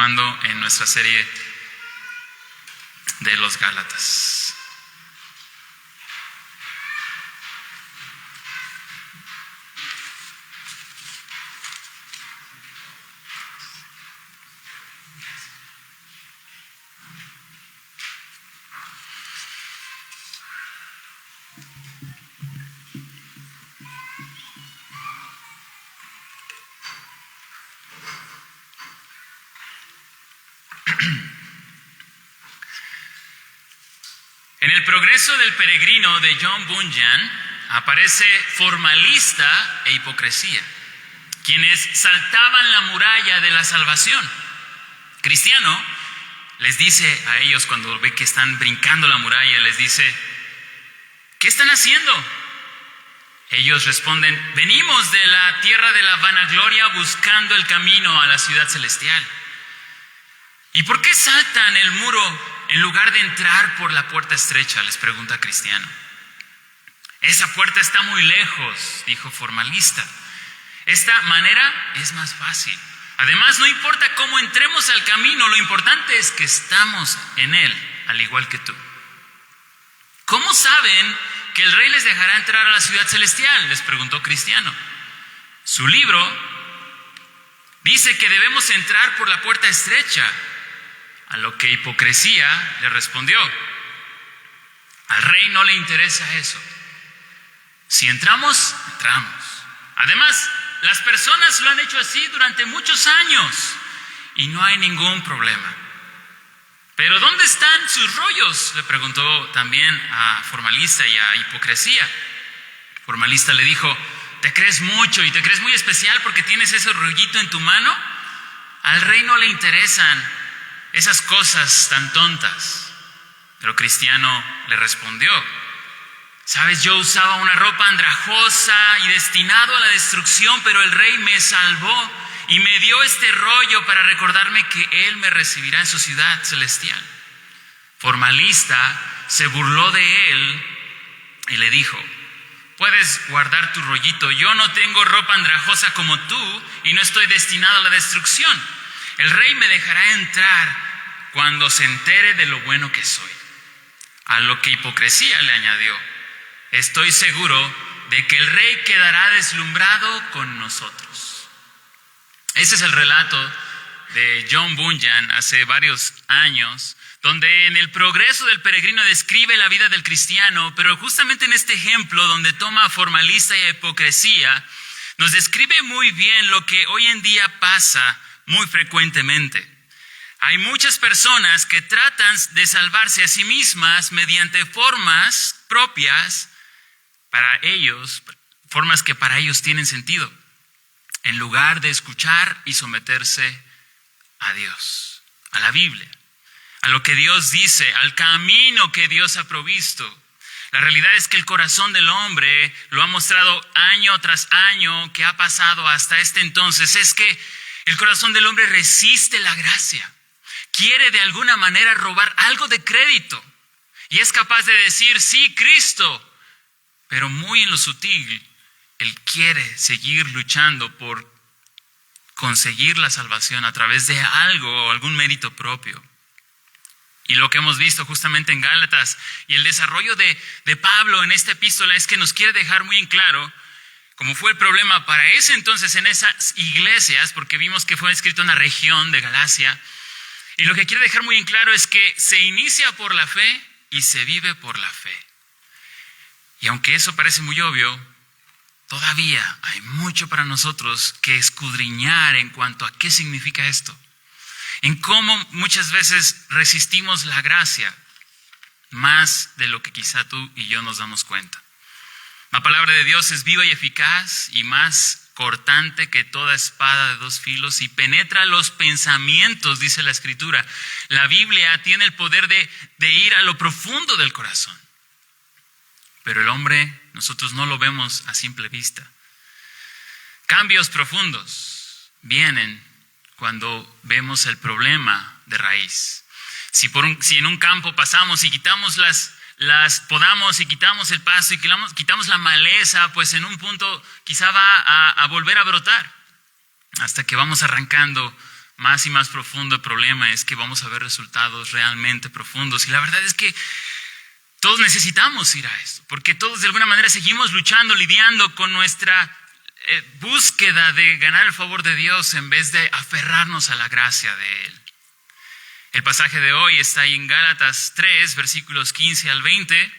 continuando en nuestra serie de los Gálatas. En el progreso del peregrino de John Bunyan aparece formalista e hipocresía, quienes saltaban la muralla de la salvación. Cristiano les dice a ellos cuando ve que están brincando la muralla, les dice: ¿qué están haciendo? Ellos responden: venimos de la tierra de la vanagloria buscando el camino a la ciudad celestial. ¿Y por qué saltan el muro en lugar de entrar por la puerta estrecha?, les pregunta Cristiano. Esa puerta está muy lejos, dijo formalista. Esta manera es más fácil. Además, no importa cómo entremos al camino, lo importante es que estamos en él, al igual que tú. ¿Cómo saben que el rey les dejará entrar a la ciudad celestial?, les preguntó Cristiano. Su libro dice que debemos entrar por la puerta estrecha. A lo que hipocresía le respondió: al rey no le interesa eso. Si entramos, entramos. Además, las personas lo han hecho así durante muchos años y no hay ningún problema. ¿Pero dónde están sus rollos?, le preguntó también a formalista y a hipocresía. Formalista le dijo: ¿te crees mucho y te crees muy especial porque tienes ese rollito en tu mano? Al rey no le interesan esas cosas tan tontas. Pero Cristiano le respondió: sabes, yo usaba una ropa andrajosa y destinado a la destrucción, pero el rey me salvó y me dio este rollo para recordarme que él me recibirá en su ciudad celestial. Formalista se burló de él y le dijo: puedes guardar tu rollito, yo no tengo ropa andrajosa como tú y no estoy destinado a la destrucción. El rey me dejará entrar cuando se entere de lo bueno que soy. A lo que hipocresía le añadió: estoy seguro de que el rey quedará deslumbrado con nosotros. Ese es el relato de John Bunyan hace varios años, donde en el progreso del peregrino describe la vida del cristiano, pero justamente en este ejemplo donde toma formalista y hipocresía, nos describe muy bien lo que hoy en día pasa muy frecuentemente. Hay muchas personas que tratan de salvarse a sí mismas mediante formas propias para ellos, formas que para ellos tienen sentido, en lugar de escuchar y someterse a Dios, a la Biblia, a lo que Dios dice, al camino que Dios ha provisto. La realidad es que el corazón del hombre lo ha mostrado año tras año que ha pasado hasta este entonces. Es que el corazón del hombre resiste la gracia. Quiere de alguna manera robar algo de crédito. Y es capaz de decir: sí, Cristo. Pero muy en lo sutil, él quiere seguir luchando por conseguir la salvación a través de algo o algún mérito propio. Y lo que hemos visto justamente en Gálatas y el desarrollo de Pablo en esta epístola es que nos quiere dejar muy en claro como fue el problema para ese entonces en esas iglesias, porque vimos que fue escrito en una región de Galacia. Y lo que quiere dejar muy en claro es que se inicia por la fe y se vive por la fe. Y aunque eso parece muy obvio, todavía hay mucho para nosotros que escudriñar en cuanto a qué significa esto. En cómo muchas veces resistimos la gracia más de lo que quizá tú y yo nos damos cuenta. La palabra de Dios es viva y eficaz y más cortante que toda espada de dos filos y penetra los pensamientos, dice la Escritura. La Biblia tiene el poder de ir a lo profundo del corazón. Pero el hombre, nosotros no lo vemos a simple vista. Cambios profundos vienen cuando vemos el problema de raíz. Si en un campo pasamos y quitamos las podamos y quitamos el pasto y quitamos la maleza, pues en un punto quizá va a volver a brotar hasta que vamos arrancando más y más profundo el problema es que vamos a ver resultados realmente profundos. Y la verdad es que todos necesitamos ir a esto, porque todos de alguna manera seguimos luchando, lidiando con nuestra búsqueda de ganar el favor de Dios en vez de aferrarnos a la gracia de Él. El pasaje de hoy está ahí en Gálatas 3, versículos 15 al 20.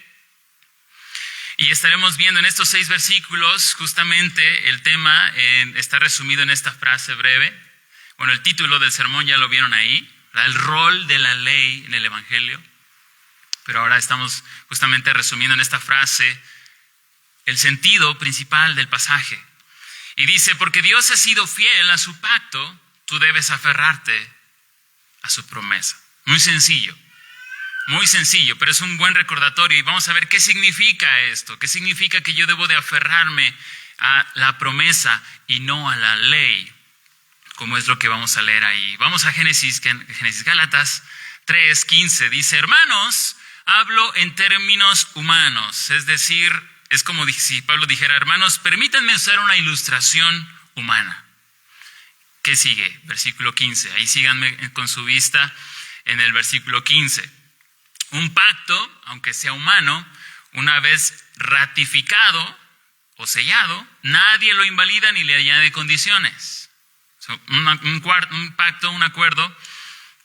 Y estaremos viendo en estos 6 versículos justamente el tema está resumido en esta frase breve. Bueno, el título del sermón ya lo vieron ahí, el rol de la ley en el Evangelio. Pero ahora estamos justamente resumiendo en esta frase el sentido principal del pasaje. Y dice, porque Dios ha sido fiel a su pacto, tú debes aferrarte a su promesa. Muy sencillo, pero es un buen recordatorio. Y vamos a ver qué significa esto. ¿Qué significa que yo debo de aferrarme a la promesa y no a la ley? Como es lo que vamos a leer ahí. Vamos a Génesis Gálatas 3:15. Dice, hermanos, hablo en términos humanos. Es decir, es como si Pablo dijera, hermanos, permítanme usar una ilustración humana. ¿Qué sigue? Versículo 15. Ahí síganme con su vista en el versículo 15. Un pacto, aunque sea humano, una vez ratificado o sellado, nadie lo invalida ni le añade condiciones. Un pacto, un acuerdo,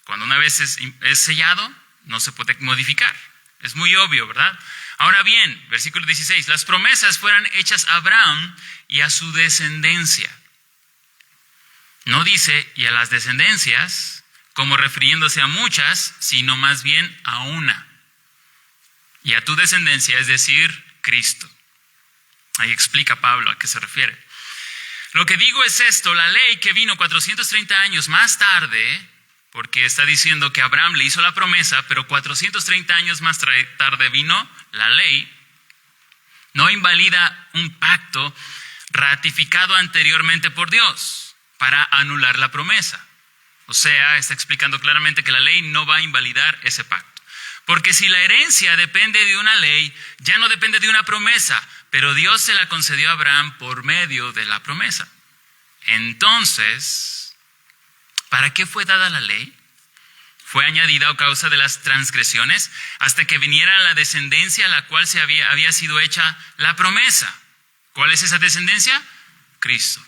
cuando una vez es sellado, no se puede modificar. Es muy obvio, ¿verdad? Ahora bien, versículo 16, las promesas fueron hechas a Abraham y a su descendencia. No dice, y a las descendencias, como refiriéndose a muchas, sino más bien a una. Y a tu descendencia, es decir, Cristo. Ahí explica Pablo a qué se refiere. Lo que digo es esto, la ley que vino 430 años más tarde, porque está diciendo que Abraham le hizo la promesa, pero 430 años más tarde vino la ley, no invalida un pacto ratificado anteriormente por Dios para anular la promesa. O sea, está explicando claramente que la ley no va a invalidar ese pacto. Porque si la herencia depende de una ley, ya no depende de una promesa, pero Dios se la concedió a Abraham por medio de la promesa. Entonces, ¿para qué fue dada la ley? Fue añadida a causa de las transgresiones hasta que viniera la descendencia a la cual había sido hecha la promesa. ¿Cuál es esa descendencia? Cristo.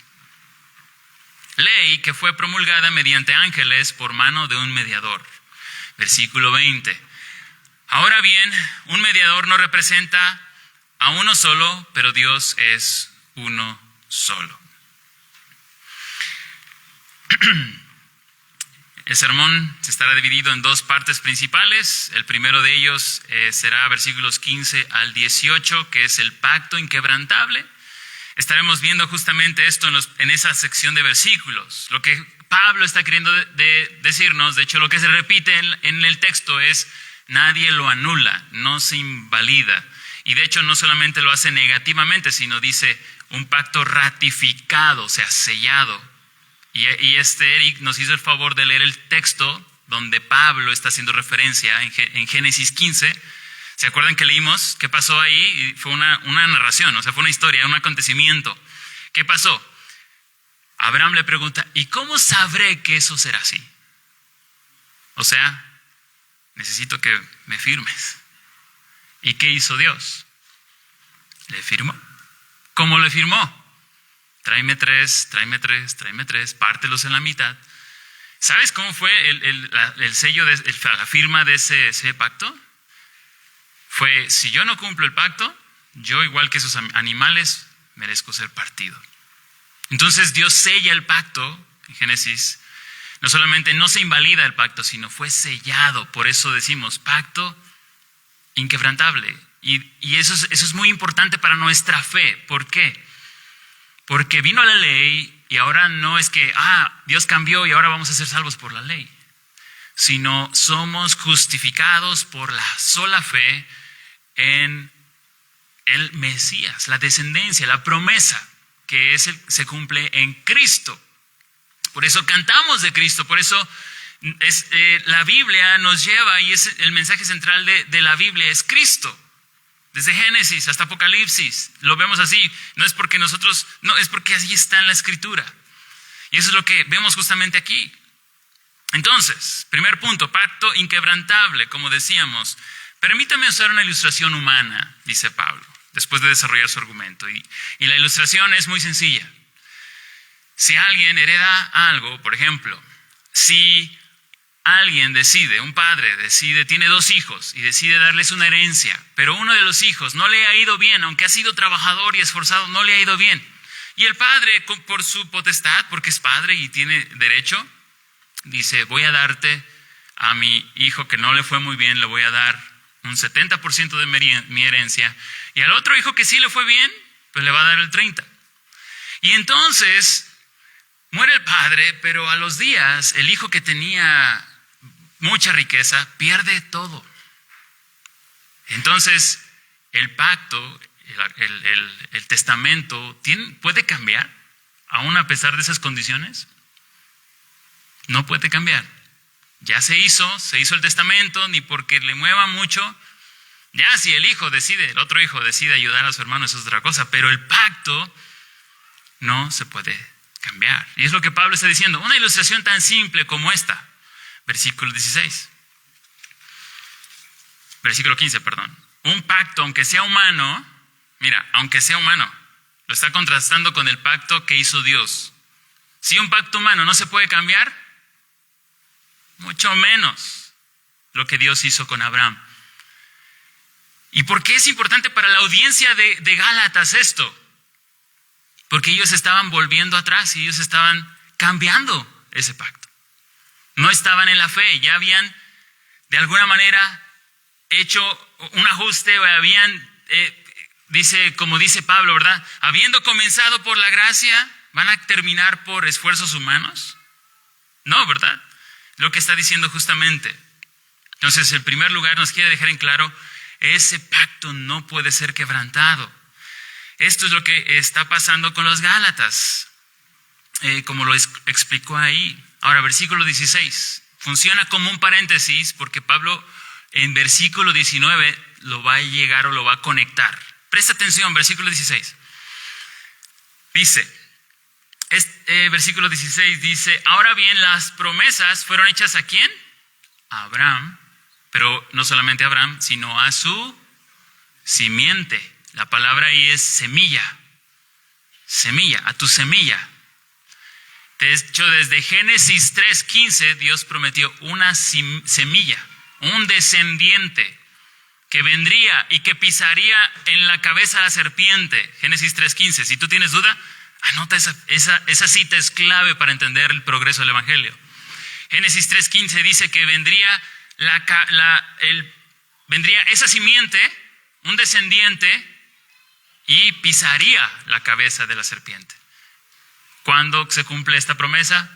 Ley que fue promulgada mediante ángeles por mano de un mediador. Versículo 20. Ahora bien, un mediador no representa a uno solo, pero Dios es uno solo. El sermón se estará dividido en 2 partes principales. El primero de ellos será versículos 15 al 18, que es el pacto inquebrantable. Estaremos viendo justamente esto en esa sección de versículos. Lo que Pablo está queriendo decirnos, de hecho lo que se repite en el texto es, nadie lo anula, no se invalida. Y de hecho no solamente lo hace negativamente, sino dice un pacto ratificado, o sea, sellado. Y Eric nos hizo el favor de leer el texto donde Pablo está haciendo referencia en Génesis 15. ¿Se acuerdan que leímos? ¿Qué pasó ahí? Y fue una narración, o sea, fue una historia, un acontecimiento. ¿Qué pasó? Abraham le pregunta, ¿y cómo sabré que eso será así? O sea, necesito que me firmes. ¿Y qué hizo Dios? Le firmó. ¿Cómo le firmó? Tráeme tres, pártelos en la mitad. ¿Sabes cómo fue el sello, la firma de ese pacto? Fue, si yo no cumplo el pacto, yo igual que esos animales merezco ser partido. Entonces Dios sella el pacto en Génesis. No solamente no se invalida el pacto, sino fue sellado. Por eso decimos pacto inquebrantable. Y eso es muy importante para nuestra fe. ¿Por qué? Porque vino la ley y ahora no es que, Dios cambió y ahora vamos a ser salvos por la ley. Sino somos justificados por la sola fe en el Mesías, la descendencia, la promesa que se cumple en Cristo. Por eso cantamos de Cristo, por eso la Biblia nos lleva, y es el mensaje central de la Biblia es Cristo. Desde Génesis hasta Apocalipsis, lo vemos así. No es porque es porque así está en la Escritura. Y eso es lo que vemos justamente aquí. Entonces, primer punto, pacto inquebrantable, como decíamos. Permítame usar una ilustración humana, dice Pablo, después de desarrollar su argumento. Y la ilustración es muy sencilla. Si alguien hereda algo, por ejemplo, si alguien decide, un padre decide, tiene 2 hijos y decide darles una herencia, pero uno de los hijos no le ha ido bien, aunque ha sido trabajador y esforzado, no le ha ido bien. Y el padre, por su potestad, porque es padre y tiene derecho, dice, voy a darte a mi hijo que no le fue muy bien, le voy a dar un 70% de mi herencia, y al otro hijo que sí le fue bien, pues le va a dar el 30%. Y entonces muere el padre, pero a los días el hijo que tenía mucha riqueza pierde todo. Entonces el pacto, el testamento, ¿puede cambiar aún a pesar de esas condiciones? No puede cambiar. Ya se hizo el testamento, ni porque le mueva mucho. Ya si el otro hijo decide ayudar a su hermano, eso es otra cosa, pero el pacto no se puede cambiar. Y es lo que Pablo está diciendo. Una ilustración tan simple como esta. Versículo 15, perdón. Un pacto, aunque sea humano, aunque sea humano, lo está contrastando con el pacto que hizo Dios. Si un pacto humano no se puede cambiar, mucho menos lo que Dios hizo con Abraham. ¿Y por qué es importante para la audiencia de Gálatas esto? Porque ellos estaban volviendo atrás y ellos estaban cambiando ese pacto. No estaban en la fe, ya habían de alguna manera hecho un ajuste, o como dice Pablo, ¿verdad? Habiendo comenzado por la gracia, ¿van a terminar por esfuerzos humanos? No, ¿verdad? Lo que está diciendo justamente. Entonces, en primer lugar, nos quiere dejar en claro, ese pacto no puede ser quebrantado. Esto es lo que está pasando con los Gálatas, como lo explicó ahí. Ahora, versículo 16, funciona como un paréntesis porque Pablo en versículo 19 lo va a llegar o lo va a conectar. Presta atención, versículo 16. Dice, versículo 16 dice, ahora bien, las promesas fueron hechas ¿a quién? A Abraham, pero no solamente a Abraham, sino a su simiente. La palabra ahí es semilla, a tu semilla. De hecho, desde Génesis 3:15, Dios prometió una semilla, un descendiente que vendría y que pisaría en la cabeza a la serpiente. Génesis 3:15. Si tú tienes duda, anota esa cita, es clave para entender el progreso del Evangelio. Génesis 3:15 dice que vendría esa simiente, un descendiente, y pisaría la cabeza de la serpiente. ¿Cuándo se cumple esta promesa?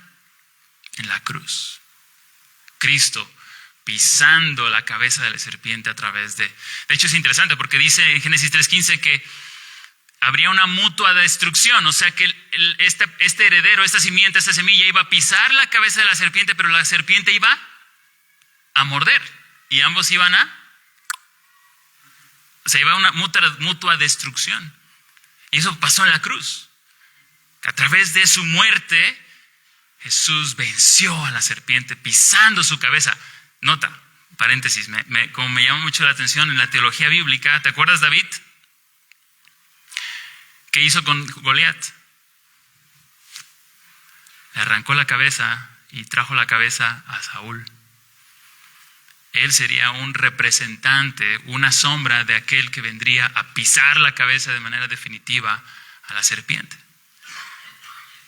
En la cruz. Cristo pisando la cabeza de la serpiente a través de... De hecho es interesante porque dice en Génesis 3:15 que habría una mutua destrucción, o sea que este heredero, esta simiente, esta semilla iba a pisar la cabeza de la serpiente, pero la serpiente iba a morder y ambos iba a una mutua destrucción. Y eso pasó en la cruz. A través de su muerte, Jesús venció a la serpiente pisando su cabeza. Nota, paréntesis, como me llama mucho la atención en la teología bíblica, ¿te acuerdas David? ¿Qué hizo con Goliat? Le arrancó la cabeza y trajo la cabeza a Saúl. Él sería un representante, una sombra de aquel que vendría a pisar la cabeza de manera definitiva a la serpiente.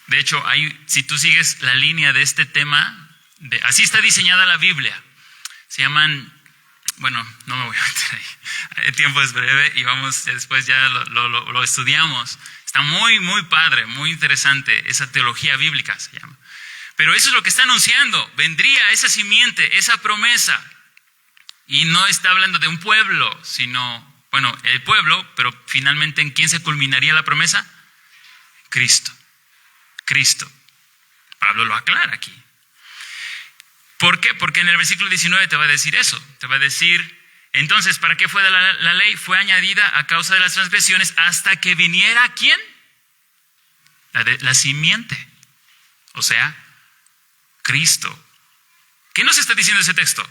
De hecho, si tú sigues la línea de este tema, así está diseñada la Biblia. Se llaman, bueno, no me voy a meter ahí. El tiempo es breve y después ya lo estudiamos. Está muy, muy padre, muy interesante. Esa teología bíblica se llama. Pero eso es lo que está anunciando. Vendría esa simiente, esa promesa. Y no está hablando de un pueblo, sino, el pueblo, pero finalmente ¿en quién se culminaría la promesa? Cristo. Pablo lo aclara aquí. ¿Por qué? Porque en el versículo 19 te va a decir eso. Te va a decir, entonces, ¿para qué fue la ley? Fue añadida a causa de las transgresiones hasta que viniera ¿quién? La simiente. O sea, Cristo. ¿Qué nos está diciendo ese texto?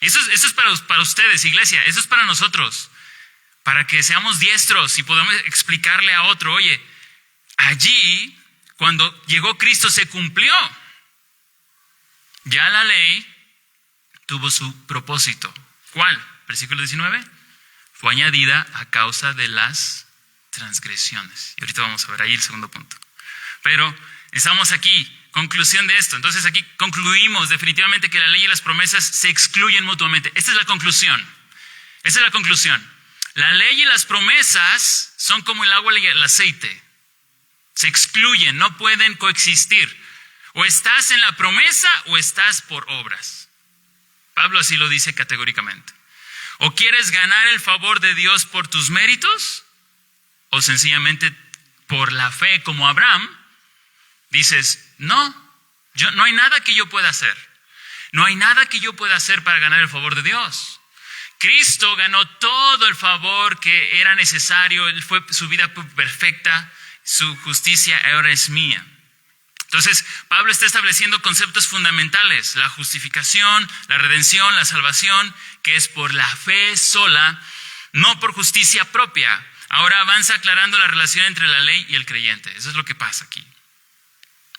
Y eso es para ustedes, iglesia, eso es para nosotros, para que seamos diestros y podamos explicarle a otro, oye, allí, cuando llegó Cristo, se cumplió. Ya la ley tuvo su propósito. ¿Cuál? Versículo 19. Fue añadida a causa de las transgresiones. Y ahorita vamos a ver ahí el segundo punto. Pero estamos aquí. Conclusión de esto. Entonces aquí concluimos definitivamente que la ley y las promesas se excluyen mutuamente. Esta es la conclusión. Esa es la conclusión. La ley y las promesas son como el agua y el aceite. Se excluyen, no pueden coexistir. O estás en la promesa o estás por obras. Pablo así lo dice categóricamente. O quieres ganar el favor de Dios por tus méritos, o sencillamente por la fe como Abraham, dices, no hay nada que yo pueda hacer. No hay nada que yo pueda hacer para ganar el favor de Dios. Cristo ganó todo el favor que era necesario. Él fue su vida perfecta. Su justicia ahora es mía. Entonces, Pablo está estableciendo conceptos fundamentales. La justificación, la redención, la salvación, que es por la fe sola, no por justicia propia. Ahora avanza aclarando la relación entre la ley y el creyente. Eso es lo que pasa aquí.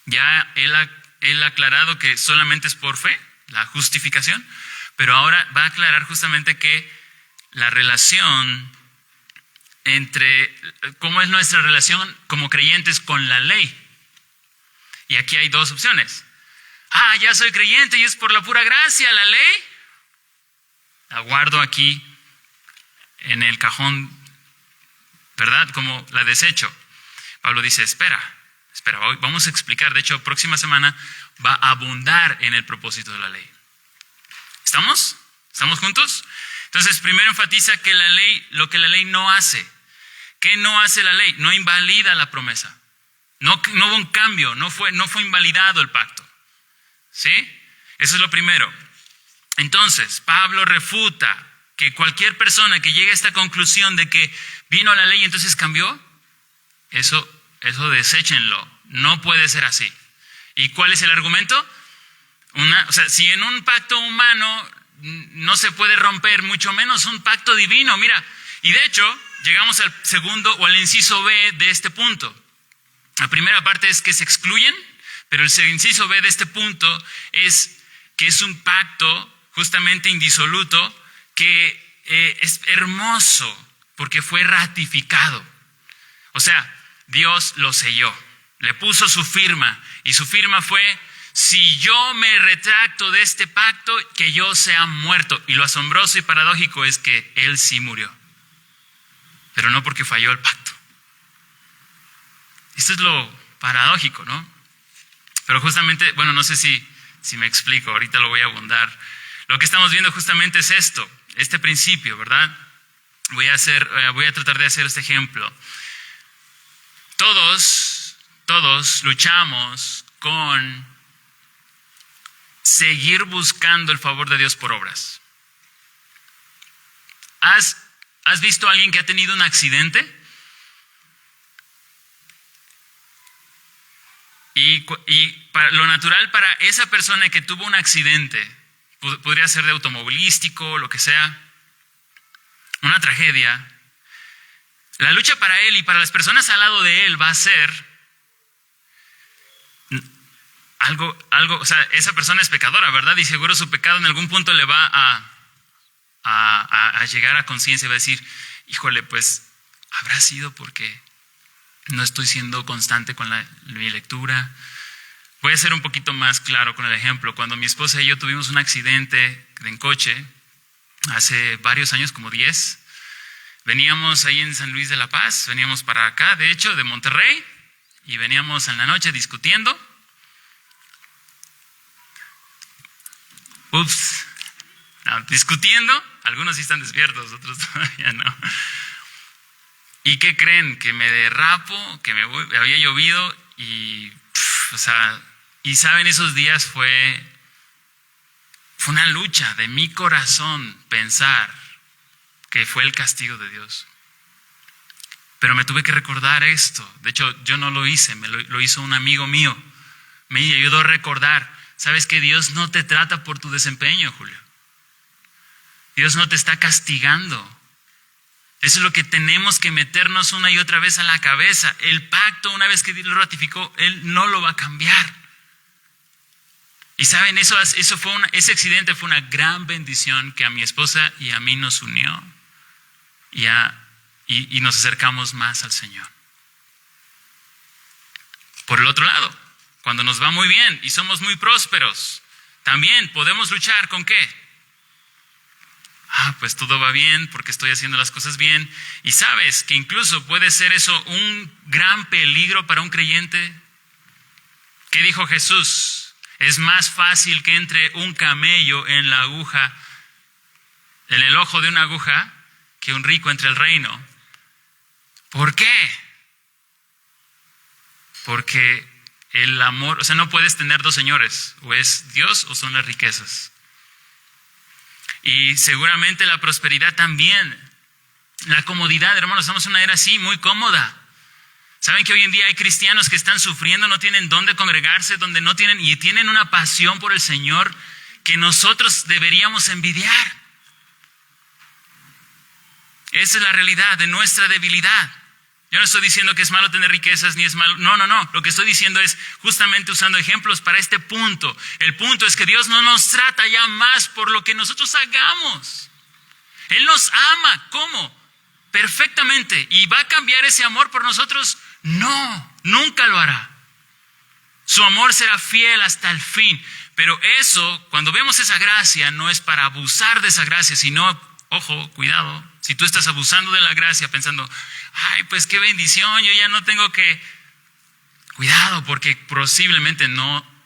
Ya él ha aclarado que solamente es por fe, la justificación, pero ahora va a aclarar justamente que la relación cómo es nuestra relación como creyentes con la ley. Y aquí hay dos opciones. Ya soy creyente y es por la pura gracia, la ley. La guardo aquí en el cajón, ¿verdad? Como la desecho. Pablo dice, espera, hoy vamos a explicar. De hecho, próxima semana va a abundar en el propósito de la ley. ¿Estamos? ¿Estamos juntos? Entonces, primero enfatiza que la ley, lo que la ley no hace. ¿Qué no hace la ley? No invalida la promesa. No hubo un cambio, no fue invalidado el pacto. ¿Sí? Eso es lo primero. Entonces, Pablo refuta que cualquier persona que llegue a esta conclusión de que vino la ley y entonces cambió, eso deséchenlo. No puede ser así. ¿Y cuál es el argumento? Si en un pacto humano no se puede romper, mucho menos un pacto divino. Mira, y de hecho, llegamos al segundo o al inciso B de este punto. La primera parte es que se excluyen, pero el inciso B de este punto es que es un pacto justamente indisoluto que es hermoso porque fue ratificado. O sea, Dios lo selló, le puso su firma y su firma fue, si yo me retracto de este pacto, que yo sea muerto. Y lo asombroso y paradójico es que Él sí murió, pero no porque falló el pacto. Esto es lo paradójico, ¿no? Pero justamente, bueno, no sé si me explico, ahorita lo voy a abundar. Lo que estamos viendo justamente es esto, este principio, ¿verdad? Voy a tratar de hacer este ejemplo. Todos luchamos con seguir buscando el favor de Dios por obras. ¿Has visto a alguien que ha tenido un accidente? Y lo natural para esa persona que tuvo un accidente, podría ser de automovilístico, lo que sea, una tragedia. La lucha para él y para las personas al lado de él va a ser algo, o sea, esa persona es pecadora, ¿verdad? Y seguro su pecado en algún punto le va a llegar a conciencia y va a decir, híjole, pues habrá sido porque no estoy siendo constante con mi lectura. Voy a ser un poquito más claro con el ejemplo. Cuando mi esposa y yo tuvimos un accidente en coche, hace varios años, como 10, veníamos ahí en San Luis de la Paz, veníamos para acá, de hecho, de Monterrey, y veníamos en la noche discutiendo. Discutiendo, algunos sí están despiertos, otros todavía no. ¿Y qué creen? Que me derrapo, que había llovido y saben, esos días fue una lucha de mi corazón pensar que fue el castigo de Dios. Pero me tuve que recordar esto. De hecho, yo no lo hice, lo hizo un amigo mío. Me ayudó a recordar, sabes que Dios no te trata por tu desempeño, Julio. Dios no te está castigando. Eso es lo que tenemos que meternos una y otra vez a la cabeza. El pacto, una vez que Dios lo ratificó, Él no lo va a cambiar. Y saben, ese accidente fue una gran bendición que a mi esposa y a mí nos unió y nos acercamos más al Señor. Por el otro lado, cuando nos va muy bien y somos muy prósperos, también podemos luchar ¿con qué? Pues todo va bien porque estoy haciendo las cosas bien. Y sabes que incluso puede ser eso un gran peligro para un creyente. ¿Qué dijo Jesús? Es más fácil que entre un camello en el ojo de una aguja, que un rico entre el reino. ¿Por qué? Porque el amor, no puedes tener dos señores, o es Dios o son las riquezas. Y seguramente la prosperidad también, la comodidad, hermanos, estamos en una era así, muy cómoda. ¿Saben que hoy en día hay cristianos que están sufriendo, no tienen dónde congregarse, donde no tienen, y tienen una pasión por el Señor que nosotros deberíamos envidiar? Esa es la realidad de nuestra debilidad. Yo no estoy diciendo que es malo tener riquezas, ni es malo. No. Lo que estoy diciendo es justamente usando ejemplos para este punto. El punto es que Dios no nos trata ya más por lo que nosotros hagamos. Él nos ama. ¿Cómo? Perfectamente. ¿Y va a cambiar ese amor por nosotros? No, nunca lo hará. Su amor será fiel hasta el fin. Pero eso, cuando vemos esa gracia, no es para abusar de esa gracia, sino, ojo, cuidado, si tú estás abusando de la gracia pensando, pues qué bendición, yo ya no tengo que... Cuidado, porque posiblemente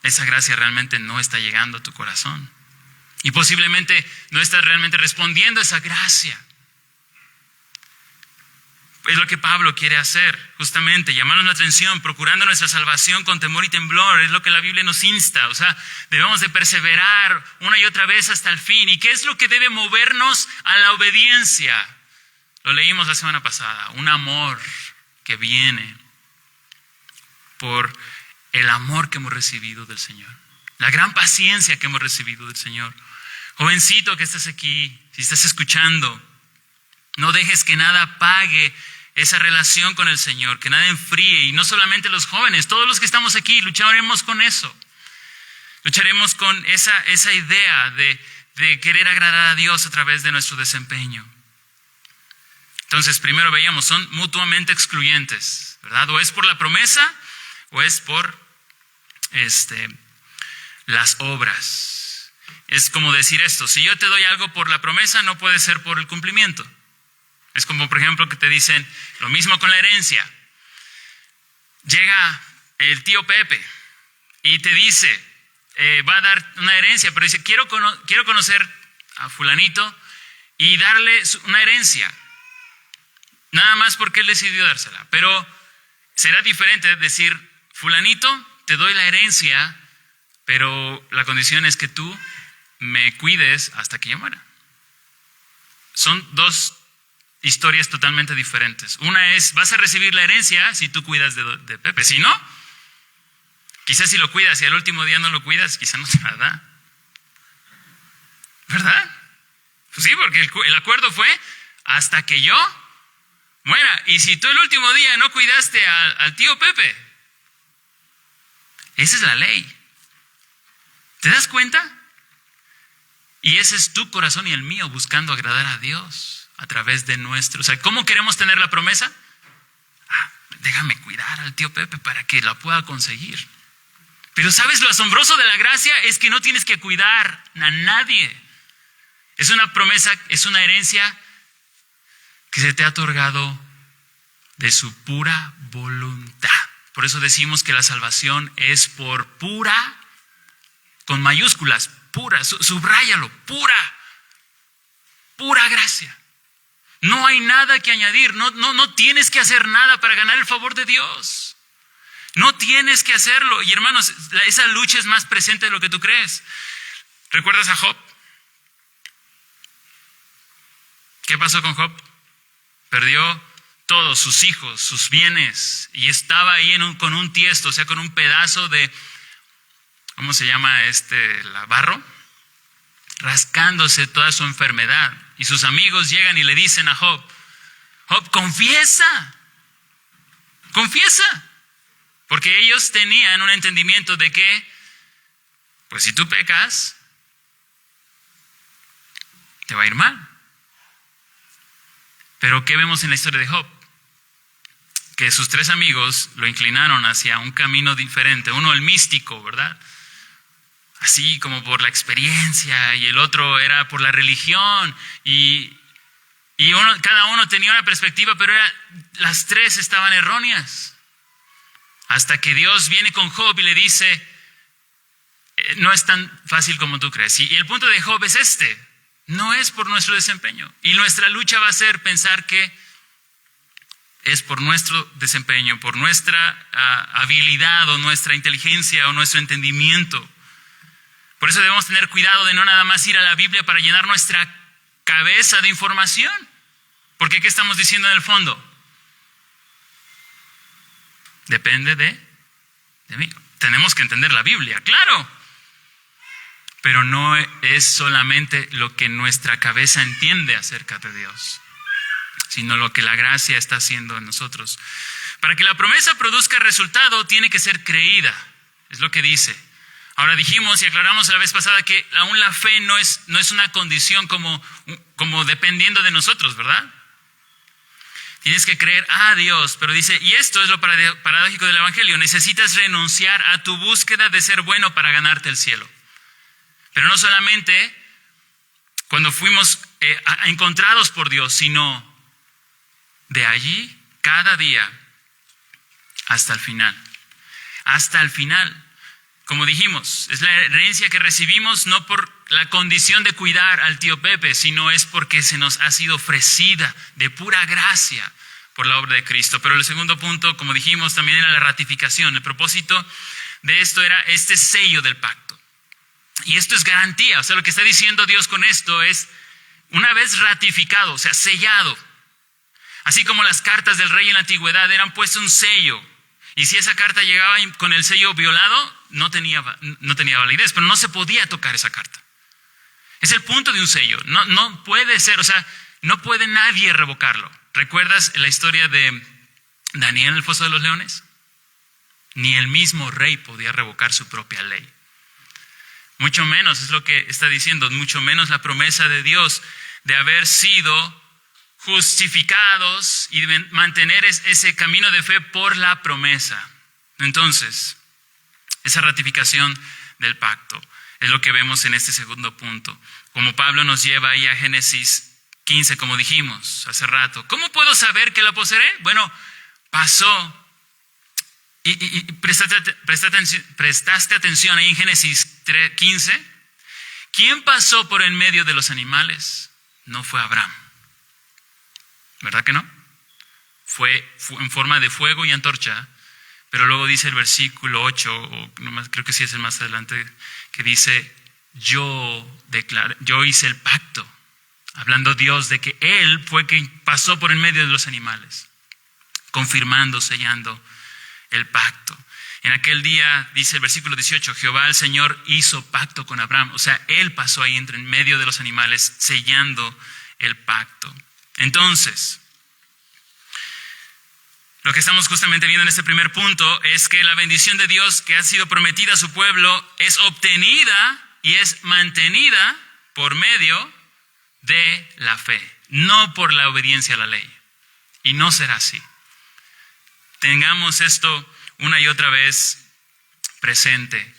esa gracia realmente no está llegando a tu corazón. Y posiblemente no estás realmente respondiendo a esa gracia. Es lo que Pablo quiere hacer, justamente, llamarnos la atención, procurando nuestra salvación con temor y temblor. Es lo que la Biblia nos insta. Debemos de perseverar una y otra vez hasta el fin. ¿Y qué es lo que debe movernos a la obediencia? Lo leímos la semana pasada. Un amor que viene por el amor que hemos recibido del Señor. La gran paciencia que hemos recibido del Señor. Jovencito que estás aquí, si estás escuchando, no dejes que nada apague esa relación con el Señor, que nada enfríe. Y no solamente los jóvenes, todos los que estamos aquí lucharemos con eso. Lucharemos con esa idea de querer agradar a Dios a través de nuestro desempeño. Entonces, primero veíamos, son mutuamente excluyentes, ¿verdad? O es por la promesa o es por las obras. Es como decir esto, si yo te doy algo por la promesa, no puede ser por el cumplimiento. Es como, por ejemplo, que te dicen, lo mismo con la herencia. Llega el tío Pepe y te dice, va a dar una herencia, pero dice, quiero conocer a fulanito y darle una herencia. Nada más porque él decidió dársela. Pero será diferente decir, fulanito, te doy la herencia, pero la condición es que tú me cuides hasta que yo muera. Son dos historias totalmente diferentes. Una es, vas a recibir la herencia si tú cuidas de Pepe. Si no, quizás si lo cuidas y al último día no lo cuidas, quizás no te la da. ¿Verdad? Pues sí, porque el acuerdo fue hasta que yo muera. Y si tú el último día no cuidaste al tío Pepe, esa es la ley. ¿Te das cuenta? Y ese es tu corazón y el mío buscando agradar a Dios a través de nuestro. ¿Cómo queremos tener la promesa? Déjame cuidar al tío Pepe para que la pueda conseguir. Pero ¿sabes lo asombroso de la gracia? Es que no tienes que cuidar a nadie. Es una promesa, es una herencia que se te ha otorgado de su pura voluntad. Por eso decimos que la salvación es por pura, con mayúsculas, pura, subráyalo, pura gracia. No hay nada que añadir, no tienes que hacer nada para ganar el favor de Dios. No tienes que hacerlo. Y hermanos, esa lucha es más presente de lo que tú crees. ¿Recuerdas a Job? ¿Qué pasó con Job? Perdió todos sus hijos, sus bienes, y estaba ahí con un tiesto, con un pedazo de ¿cómo se llama la barro? Rascándose toda su enfermedad. Y sus amigos llegan y le dicen a Job, Job, confiesa. Porque ellos tenían un entendimiento de que, pues si tú pecas, te va a ir mal. Pero ¿qué vemos en la historia de Job? Que sus 3 amigos lo inclinaron hacia un camino diferente. Uno el místico, ¿verdad? Así como por la experiencia, y el otro era por la religión, y cada uno tenía una perspectiva, pero las 3 estaban erróneas. Hasta que Dios viene con Job y le dice, no es tan fácil como tú crees. Y el punto de Job es no es por nuestro desempeño. Y nuestra lucha va a ser pensar que es por nuestro desempeño, por nuestra habilidad o nuestra inteligencia o nuestro entendimiento. Por eso debemos tener cuidado de no nada más ir a la Biblia para llenar nuestra cabeza de información. Porque ¿qué estamos diciendo en el fondo? Depende de mí. Tenemos que entender la Biblia, claro. Pero no es solamente lo que nuestra cabeza entiende acerca de Dios, sino lo que la gracia está haciendo en nosotros. Para que la promesa produzca resultado, tiene que ser creída. Es lo que dice. Ahora dijimos y aclaramos la vez pasada que aún la fe no es una condición como dependiendo de nosotros, ¿verdad? Tienes que creer a Dios, pero dice, y esto es lo paradójico del Evangelio, necesitas renunciar a tu búsqueda de ser bueno para ganarte el cielo. Pero no solamente cuando fuimos encontrados por Dios, sino de allí cada día hasta el final. Hasta el final. Como dijimos, es la herencia que recibimos no por la condición de cuidar al tío Pepe, sino es porque se nos ha sido ofrecida de pura gracia por la obra de Cristo. Pero el segundo punto, como dijimos, también era la ratificación. El propósito de esto era este sello del pacto. Y esto es garantía. O sea, lo que está diciendo Dios con esto es, una vez ratificado, o sea, sellado. Así como las cartas del rey en la antigüedad eran puesto un sello. Y si esa carta llegaba con el sello violado, no tenía validez, pero no se podía tocar esa carta. Es el punto de un sello. No puede ser, o sea, no puede nadie revocarlo. ¿Recuerdas la historia de Daniel en el foso de los leones? Ni el mismo rey podía revocar su propia ley. Mucho menos, es lo que está diciendo, mucho menos la promesa de Dios de haber sido justificados y de mantener ese camino de fe por la promesa. Entonces, esa ratificación del pacto es lo que vemos en este segundo punto. Como Pablo nos lleva ahí a Génesis 15, como dijimos hace rato. ¿Cómo puedo saber que lo poseeré? Bueno, pasó. Y prestaste atención ahí en Génesis 15. ¿Quién pasó por en medio de los animales? No fue Abraham. ¿Verdad que no? Fue en forma de fuego y antorcha. Pero luego dice el versículo 8, o nomás, creo que sí es el más adelante, que dice, yo hice el pacto. Hablando Dios de que Él fue quien pasó por en medio de los animales. Confirmando, sellando el pacto. En aquel día, dice el versículo 18, Jehová el Señor hizo pacto con Abraham. O sea, Él pasó ahí en medio de los animales, sellando el pacto. Entonces, lo que estamos justamente viendo en este primer punto es que la bendición de Dios que ha sido prometida a su pueblo es obtenida y es mantenida por medio de la fe, no por la obediencia a la ley. Y no será así. Tengamos esto una y otra vez presente.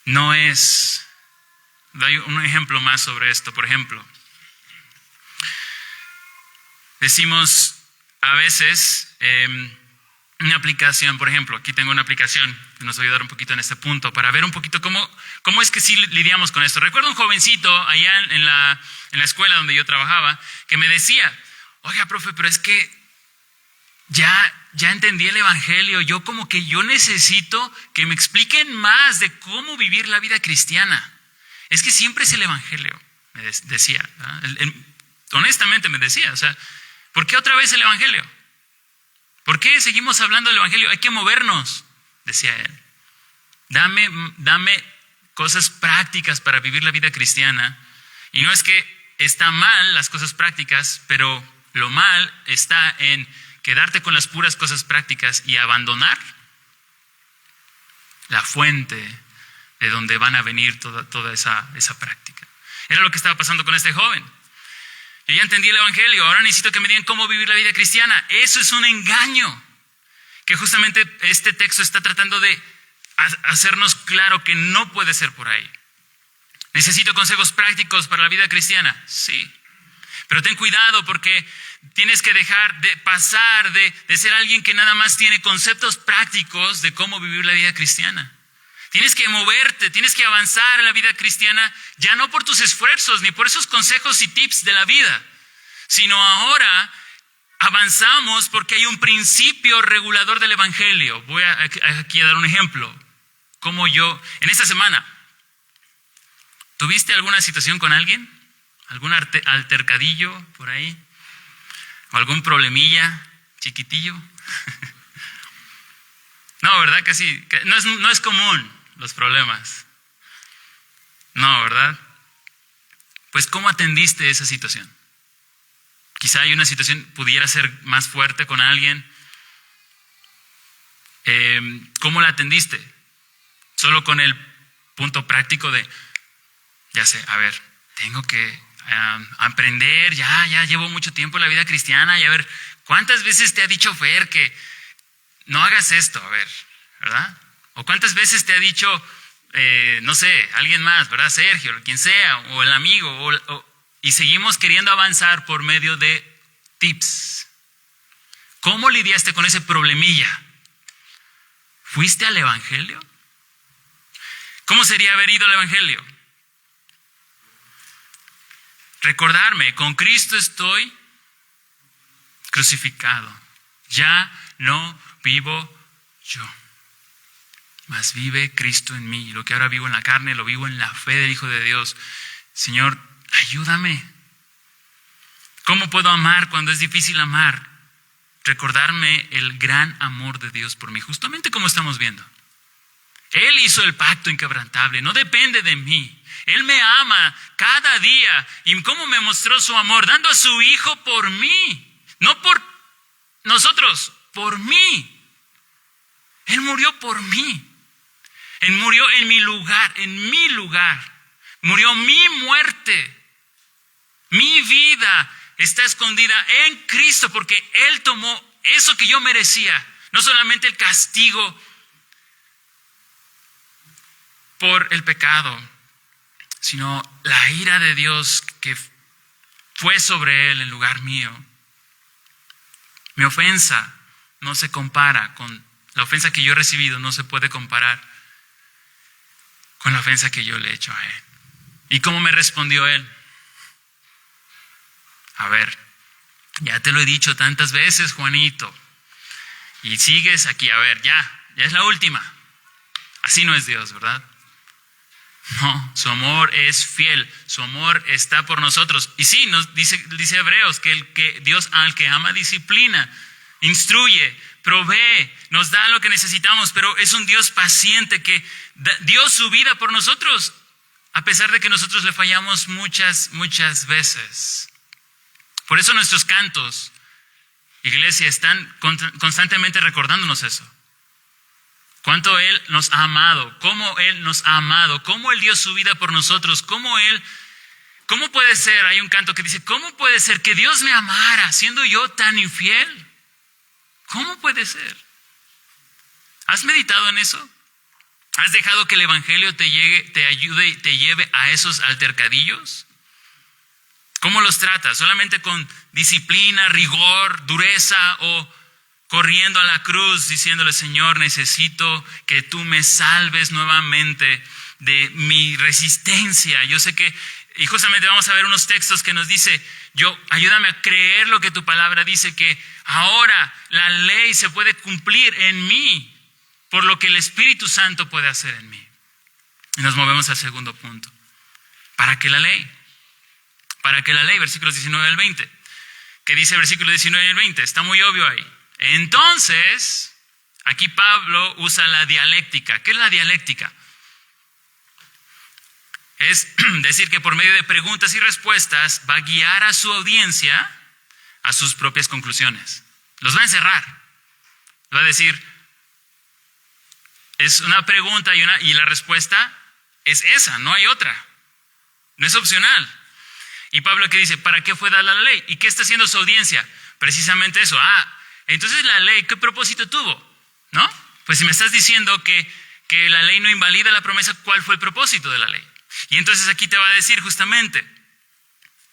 No es... Doy un ejemplo más sobre esto. Por ejemplo, decimos a veces una aplicación, por ejemplo, aquí tengo una aplicación que nos va a ayudar un poquito en este punto para ver un poquito cómo es que sí lidiamos con esto. Recuerdo un jovencito allá en la escuela donde yo trabajaba que me decía, oiga, profe, pero es que ya entendí el evangelio, yo necesito que me expliquen más de cómo vivir la vida cristiana. Es que siempre es el evangelio, me decía. Honestamente me decía, o sea, ¿por qué otra vez el evangelio? ¿Por qué seguimos hablando del evangelio? Hay que movernos, decía él. Dame cosas prácticas para vivir la vida cristiana. Y no es que está mal las cosas prácticas, pero lo mal está en quedarte con las puras cosas prácticas y abandonar la fuente de donde van a venir toda esa práctica. Era lo que estaba pasando con este joven. Yo ya entendí el evangelio, ahora necesito que me digan cómo vivir la vida cristiana. Eso es un engaño, que justamente este texto está tratando de hacernos claro que no puede ser por ahí. ¿Necesito consejos prácticos para la vida cristiana? Sí. Pero ten cuidado, porque tienes que dejar de pasar de ser alguien que nada más tiene conceptos prácticos de cómo vivir la vida cristiana. Tienes que moverte, tienes que avanzar en la vida cristiana, ya no por tus esfuerzos ni por esos consejos y tips de la vida, sino ahora avanzamos porque hay un principio regulador del evangelio. Voy aquí a dar un ejemplo. Como yo, en esta semana, ¿tuviste alguna situación con alguien? ¿Algún altercadillo por ahí? ¿O algún problemilla chiquitillo? No, ¿verdad? Que sí. No es común los problemas. No, ¿verdad? Pues, ¿cómo atendiste esa situación? Quizá hay una situación, pudiera ser más fuerte con alguien. ¿Cómo la atendiste? Solo con el punto práctico de, ya sé, a ver, tengo que aprender, ya llevo mucho tiempo en la vida cristiana, y a ver, ¿cuántas veces te ha dicho Fer que no hagas esto? A ver, ¿verdad? ¿O cuántas veces te ha dicho, no sé, alguien más, ¿verdad? Sergio, quien sea, o el amigo, y seguimos queriendo avanzar por medio de tips. ¿Cómo lidiaste con ese problemilla? ¿Fuiste al evangelio? ¿Cómo sería haber ido al evangelio? Recordarme, con Cristo estoy crucificado. Ya no vivo yo, mas vive Cristo en mí. Lo que ahora vivo en la carne, lo vivo en la fe del Hijo de Dios. Señor, ayúdame. ¿Cómo puedo amar cuando es difícil amar? Recordarme el gran amor de Dios por mí, justamente como estamos viendo. Él hizo el pacto inquebrantable, no depende de mí. Él me ama cada día. ¿Y cómo me mostró su amor? Dando a su Hijo por mí. No por nosotros, por mí. Él murió por mí. Él murió en mi lugar. Murió mi muerte. Mi vida está escondida en Cristo porque Él tomó eso que yo merecía. No solamente el castigo por el pecado, sino la ira de Dios que fue sobre Él en lugar mío. Mi ofensa no se compara con la ofensa que yo he recibido, no se puede comparar con la ofensa que yo le he hecho a Él. ¿Y cómo me respondió Él? A ver, ya te lo he dicho tantas veces, Juanito, y sigues aquí. A ver, ya es la última. Así no es Dios, ¿verdad? No, su amor es fiel, su amor está por nosotros. Y sí, nos dice Hebreos que Dios al que ama disciplina, instruye, provee, nos da lo que necesitamos, pero es un Dios paciente que dio su vida por nosotros, a pesar de que nosotros le fallamos muchas veces. Por eso nuestros cantos, iglesia, están constantemente recordándonos eso. Cuánto Él nos ha amado, cómo Él nos ha amado, cómo Él dio su vida por nosotros, cómo puede ser, hay un canto que dice, ¿cómo puede ser que Dios me amara siendo yo tan infiel? ¿Cómo puede ser? ¿Has meditado en eso? ¿Has dejado que el evangelio te ayude y te lleve a esos altercadillos? ¿Cómo los tratas? ¿Solamente con disciplina, rigor, dureza, o corriendo a la cruz diciéndole, Señor, necesito que tú me salves nuevamente de mi resistencia? Yo sé que, y justamente vamos a ver unos textos que nos dice, ayúdame a creer lo que tu palabra dice, que ahora la ley se puede cumplir en mí por lo que el Espíritu Santo puede hacer en mí. Y nos movemos al segundo punto. ¿Para qué la ley? ¿Para qué la ley? Versículos 19 al 20. ¿Qué dice el versículo 19 y el 20? Está muy obvio ahí. Entonces, Aquí Pablo usa la dialéctica. ¿Qué es la dialéctica? Es decir que por medio de preguntas y respuestas va a guiar a su audiencia a sus propias conclusiones. Los va a encerrar. Va a decir, es una pregunta y la respuesta es esa, no hay otra. No es opcional. Y Pablo que dice, ¿para qué fue dada la ley? ¿Y qué está haciendo su audiencia? Precisamente eso. Entonces la ley, ¿qué propósito tuvo? ¿No? Pues si me estás diciendo que la ley no invalida la promesa, ¿cuál fue el propósito de la ley? Y entonces aquí te va a decir justamente,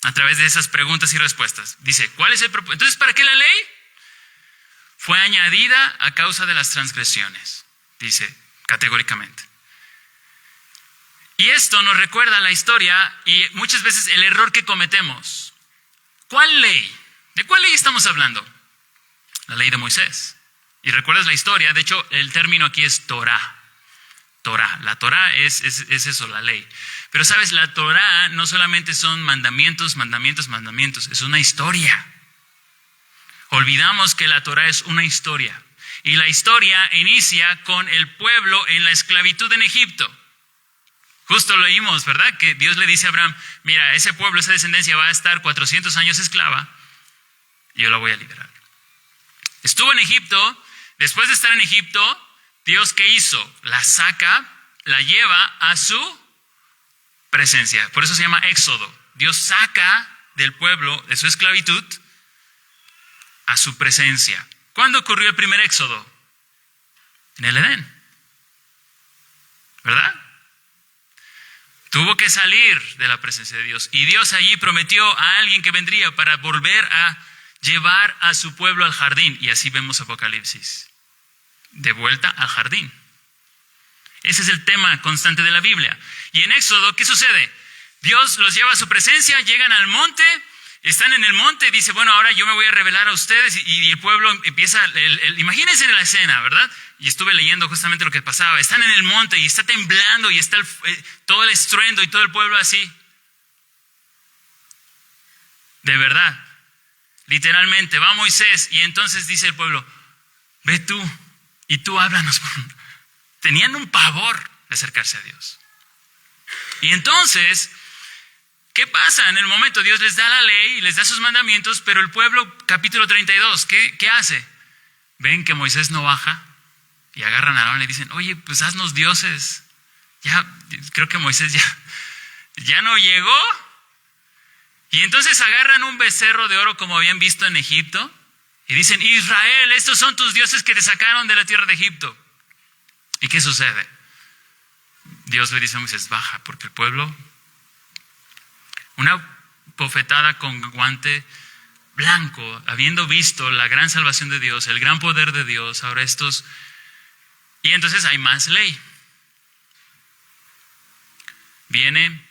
a través de esas preguntas y respuestas, dice, ¿cuál es el propósito? Entonces, ¿para qué la ley? Fue añadida a causa de las transgresiones, dice categóricamente. Y esto nos recuerda la historia y muchas veces el error que cometemos. ¿Cuál ley? ¿De cuál ley estamos hablando? La ley de Moisés. Y recuerdas la historia, de hecho el término aquí es Torah. Torah. La Torah es eso, la ley. Pero sabes, la Torah no solamente son mandamientos, es una historia. Olvidamos que la Torah es una historia. Y la historia inicia con el pueblo en la esclavitud en Egipto. Justo lo oímos, ¿verdad? Que Dios le dice a Abraham, mira, ese pueblo, esa descendencia va a estar 400 años esclava y yo la voy a liberar. Estuvo en Egipto, después de estar en Egipto, Dios, ¿qué hizo? La saca, la lleva a su presencia. Por eso se llama Éxodo. Dios saca del pueblo, de su esclavitud, a su presencia. ¿Cuándo ocurrió el primer Éxodo? En el Edén. ¿Verdad? Tuvo que salir de la presencia de Dios. Y Dios allí prometió a alguien que vendría para volver a llevar a su pueblo al jardín. Y así vemos Apocalipsis. De vuelta al jardín. Ese es el tema constante de la Biblia. Y en Éxodo, ¿qué sucede? Dios los lleva a su presencia, llegan al monte, están en el monte y dice, bueno, ahora yo me voy a revelar a ustedes. Y el pueblo empieza, imagínense la escena, ¿verdad? Y estuve leyendo justamente lo que pasaba. Están en el monte y está temblando y está todo el estruendo y todo el pueblo así. De verdad. Literalmente, va Moisés y entonces dice el pueblo, ve tú y tú háblanos. Tenían un pavor de acercarse a Dios. Y entonces, ¿qué pasa? En el momento Dios les da la ley y les da sus mandamientos, pero el pueblo, capítulo 32, ¿qué hace? Ven que Moisés no baja y agarran a Aarón y le dicen, oye, pues haznos dioses. Ya, creo que Moisés ya no llegó. Y entonces agarran un becerro de oro como habían visto en Egipto y dicen, Israel, estos son tus dioses que te sacaron de la tierra de Egipto. ¿Y qué sucede? Dios le dice a Moisés, baja, porque el pueblo, una bofetada con guante blanco, habiendo visto la gran salvación de Dios, el gran poder de Dios, ahora estos, y entonces hay más ley. Viene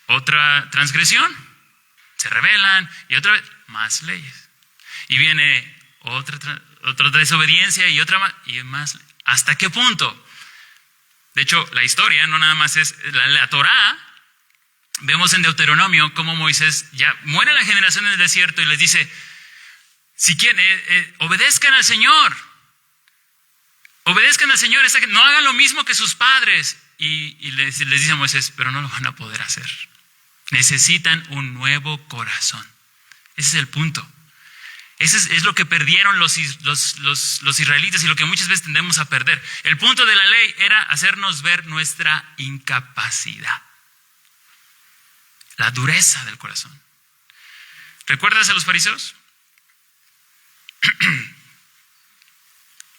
otra transgresión, se rebelan, y otra vez, más leyes. Y viene otra desobediencia y otra más, y más. ¿Hasta qué punto? De hecho, la historia no nada más es la Torá. Vemos en Deuteronomio cómo Moisés ya muere la generación en el desierto y les dice, si quieren, obedezcan al Señor. Obedezcan al Señor, no hagan lo mismo que sus padres. Y les dice a Moisés, pero no lo van a poder hacer. Necesitan un nuevo corazón. Ese es el punto. Ese es lo que perdieron los israelitas y lo que muchas veces tendemos a perder. El punto de la ley era hacernos ver nuestra incapacidad. La dureza del corazón. ¿Recuerdas a los fariseos?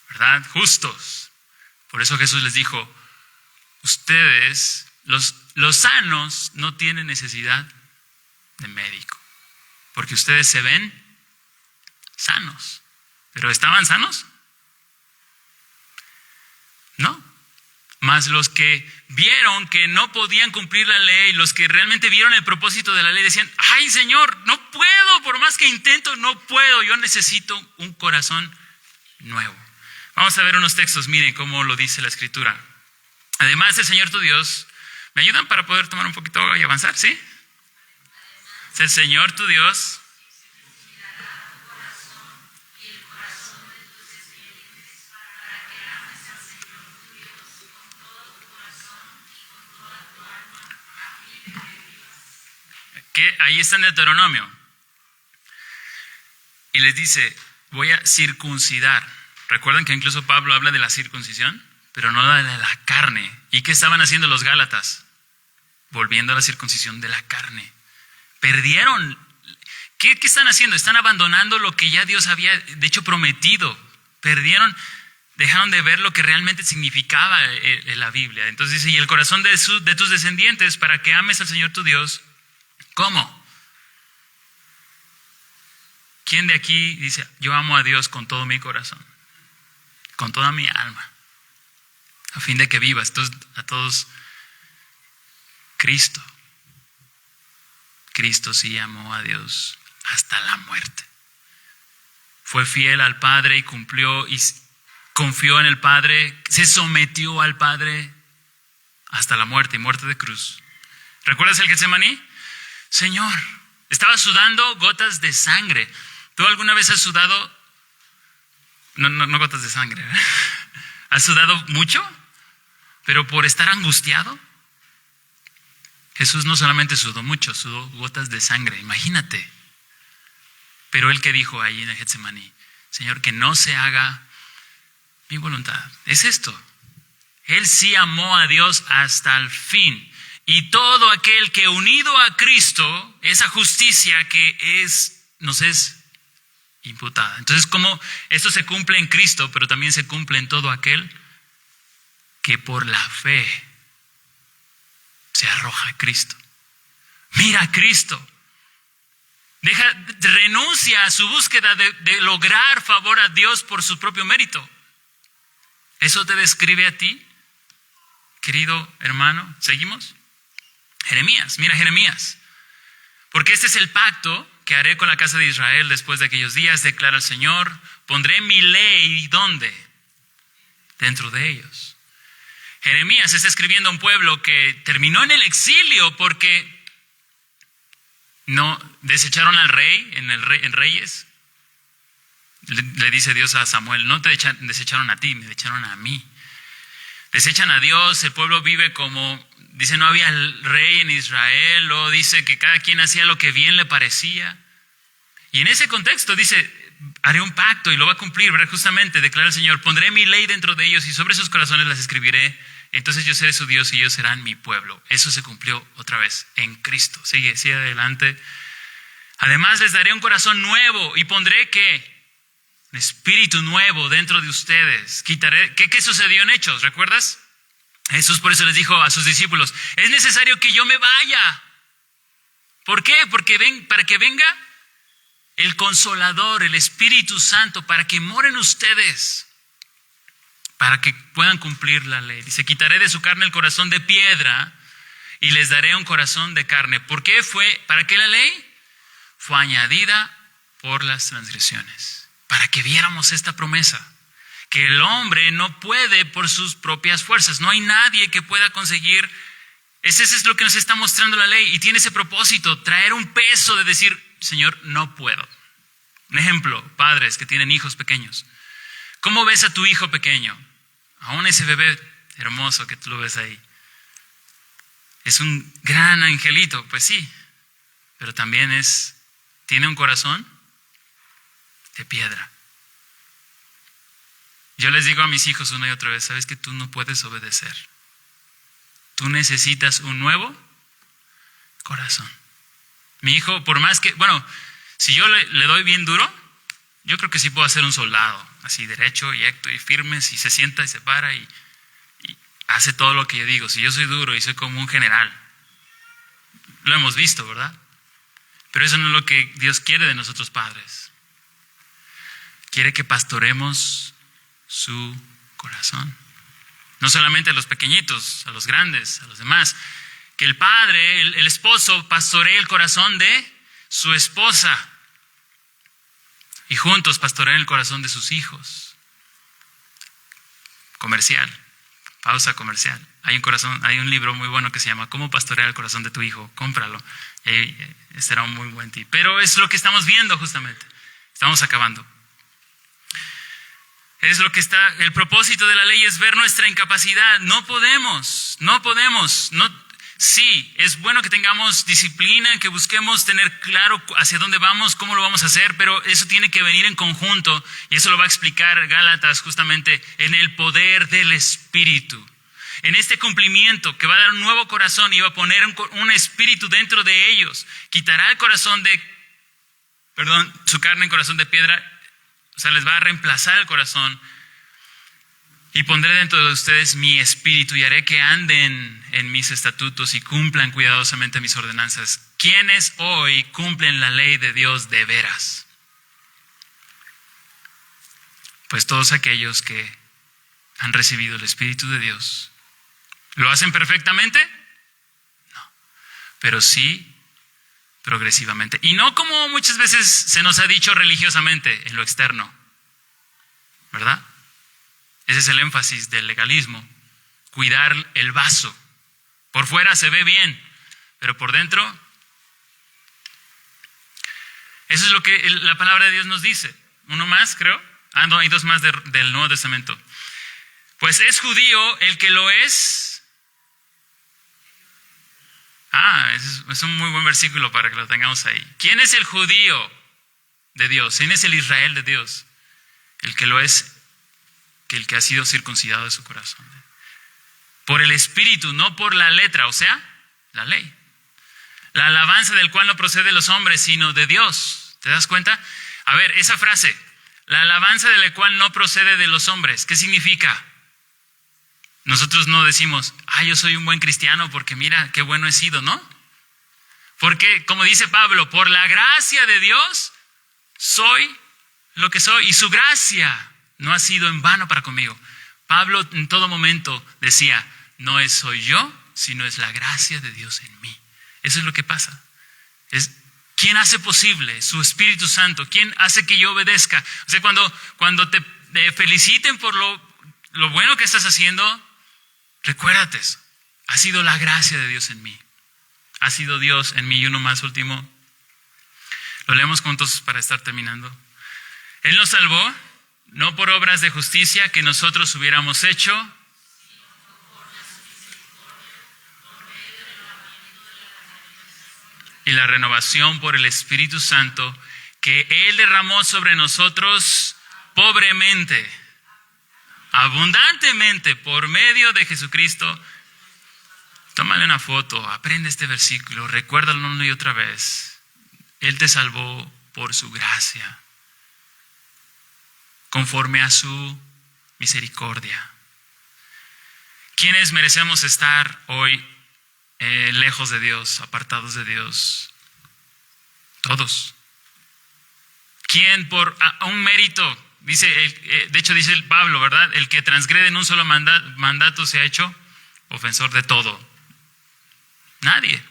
¿Verdad? Justos. Por eso Jesús les dijo, ustedes, los sanos, no tienen necesidad de médico. Porque ustedes se ven sanos. ¿Pero estaban sanos? No. Mas los que vieron que no podían cumplir la ley, los que realmente vieron el propósito de la ley, decían, ay Señor, no puedo, por más que intento, no puedo, yo necesito un corazón nuevo. Vamos a ver unos textos, miren cómo lo dice la Escritura. Además del Señor tu Dios, ¿me ayudan para poder tomar un poquito de agua y avanzar? ¿Sí? Es el Señor tu Dios. que ahí está en Deuteronomio. Y les dice, voy a circuncidar. ¿Recuerdan que incluso Pablo habla de la circuncisión? Pero no la de la carne. ¿Y qué estaban haciendo los gálatas? Volviendo a la circuncisión de la carne. Perdieron. ¿Qué están haciendo? Están abandonando lo que ya Dios había, de hecho, prometido. Dejaron de ver lo que realmente significaba la Biblia. Entonces dice, y el corazón de tus descendientes para que ames al Señor tu Dios. ¿Cómo? ¿Quién de aquí dice, yo amo a Dios con todo mi corazón? Con toda mi alma. A fin de que vivas. Entonces, a todos, Cristo. Cristo sí amó a Dios hasta la muerte. Fue fiel al Padre y cumplió y confió en el Padre, se sometió al Padre hasta la muerte y muerte de cruz. ¿Recuerdas el Getsemaní? Señor, estaba sudando gotas de sangre. ¿Tú alguna vez has sudado? No gotas de sangre, ¿verdad? ¿Has sudado mucho? Pero por estar angustiado. Jesús no solamente sudó mucho, sudó gotas de sangre, imagínate. Pero él que dijo ahí en el Getsemaní, Señor, que no se haga mi voluntad. Es esto. Él sí amó a Dios hasta el fin. Y todo aquel que unido a Cristo, esa justicia que nos es imputada. Entonces, como esto se cumple en Cristo, pero también se cumple en todo aquel que por la fe se arroja a Cristo. Mira a Cristo. Renuncia a su búsqueda de lograr favor a Dios por su propio mérito. ¿Eso te describe a ti, querido hermano? ¿Seguimos? Jeremías, mira Jeremías. Porque este es el pacto que haré con la casa de Israel después de aquellos días, declara el Señor. Pondré mi ley, ¿dónde? Dentro de ellos. Jeremías está escribiendo a un pueblo que terminó en el exilio porque no desecharon al rey en Reyes. Le dice Dios a Samuel, no te desecharon a ti, me desecharon a mí. Desechan a Dios, el pueblo vive como, dice, no había rey en Israel, o dice que cada quien hacía lo que bien le parecía. Y en ese contexto dice, haré un pacto y lo va a cumplir, ¿verdad? Justamente declara el Señor, pondré mi ley dentro de ellos y sobre sus corazones las escribiré. Entonces yo seré su Dios y ellos serán mi pueblo. Eso se cumplió otra vez en Cristo. Sigue adelante. Además les daré un corazón nuevo y pondré ¿qué? Un espíritu nuevo dentro de ustedes. Quitaré. ¿Qué sucedió en Hechos? ¿Recuerdas? Jesús por eso les dijo a sus discípulos, es necesario que yo me vaya. ¿Por qué? Porque para que venga el Consolador, el Espíritu Santo, para que moren ustedes, para que puedan cumplir la ley. Dice, quitaré de su carne el corazón de piedra y les daré un corazón de carne. ¿Por qué para qué la ley? Fue añadida por las transgresiones. Para que viéramos esta promesa, que el hombre no puede por sus propias fuerzas. No hay nadie que pueda conseguir. Eso es lo que nos está mostrando la ley y tiene ese propósito, traer un peso de decir, Señor, no puedo. Un ejemplo, padres que tienen hijos pequeños. ¿Cómo ves a tu hijo pequeño? Aún ese bebé hermoso que tú lo ves ahí. Es un gran angelito, pues sí, pero también tiene un corazón de piedra. Yo les digo a mis hijos una y otra vez, sabes que tú no puedes obedecer. Tú necesitas un nuevo corazón. Mi hijo, por más que, si yo le doy bien duro, yo creo que sí puedo hacer un soldado, así derecho y recto y firme, si se sienta y se para y hace todo lo que yo digo. Si yo soy duro y soy como un general, lo hemos visto, ¿verdad? Pero eso no es lo que Dios quiere de nosotros padres. Quiere que pastoremos su corazón. No solamente a los pequeñitos, a los grandes, a los demás. Que el padre, el esposo, pastoree el corazón de su esposa. Y juntos pastoreen el corazón de sus hijos. Comercial. Pausa comercial. Hay un libro muy bueno que se llama ¿Cómo pastorear el corazón de tu hijo? Cómpralo. Será un muy buen tip. Pero es lo que estamos viendo justamente. Estamos acabando. Es lo que el propósito de la ley es ver nuestra incapacidad. No podemos. Sí, es bueno que tengamos disciplina, que busquemos tener claro hacia dónde vamos, cómo lo vamos a hacer, pero eso tiene que venir en conjunto, y eso lo va a explicar Gálatas justamente en el poder del Espíritu. En este cumplimiento que va a dar un nuevo corazón y va a poner un espíritu dentro de ellos, quitará el su carne en corazón de piedra, o sea, les va a reemplazar el corazón. Y pondré dentro de ustedes mi espíritu y haré que anden en mis estatutos y cumplan cuidadosamente mis ordenanzas. ¿Quiénes hoy cumplen la ley de Dios de veras? Pues todos aquellos que han recibido el Espíritu de Dios. ¿Lo hacen perfectamente? No, pero sí progresivamente. Y no como muchas veces se nos ha dicho religiosamente, en lo externo, ¿verdad? Ese es el énfasis del legalismo, cuidar el vaso. Por fuera se ve bien, pero por dentro, eso es lo que la palabra de Dios nos dice. Uno más, creo. No, hay dos más del Nuevo Testamento. Pues es judío el que lo es. Es un muy buen versículo para que lo tengamos ahí. ¿Quién es el judío de Dios? ¿Quién es el Israel de Dios? El que lo es, que el que ha sido circuncidado de su corazón. Por el Espíritu, no por la letra, o sea, la ley. La alabanza del cual no procede de los hombres, sino de Dios. ¿Te das cuenta? A ver, esa frase, la alabanza de la cual no procede de los hombres, ¿qué significa? Nosotros no decimos, yo soy un buen cristiano porque mira qué bueno he sido, ¿no? Porque, como dice Pablo, por la gracia de Dios soy lo que soy, y su gracia no ha sido en vano para conmigo. Pablo en todo momento decía, no soy yo, sino es la gracia de Dios en mí. Eso es lo que pasa. ¿Quién hace posible? Su Espíritu Santo. ¿Quién hace que yo obedezca? O sea, cuando te feliciten por lo bueno que estás haciendo, recuérdate eso. Ha sido la gracia de Dios en mí. Ha sido Dios en mí. Y uno más último. Lo leemos juntos para estar terminando. Él nos salvó, no por obras de justicia que nosotros hubiéramos hecho, y la renovación por el Espíritu Santo que Él derramó sobre nosotros pobremente, abundantemente, por medio de Jesucristo. Tómale una foto, aprende este versículo, recuérdalo una y otra vez. Él te salvó por su gracia, conforme a su misericordia. ¿Quiénes merecemos estar hoy lejos de Dios, apartados de Dios? Todos. ¿Quién por un mérito? Dice, de hecho dice el Pablo, ¿verdad? El que transgrede en un solo mandato se ha hecho ofensor de todo. Nadie.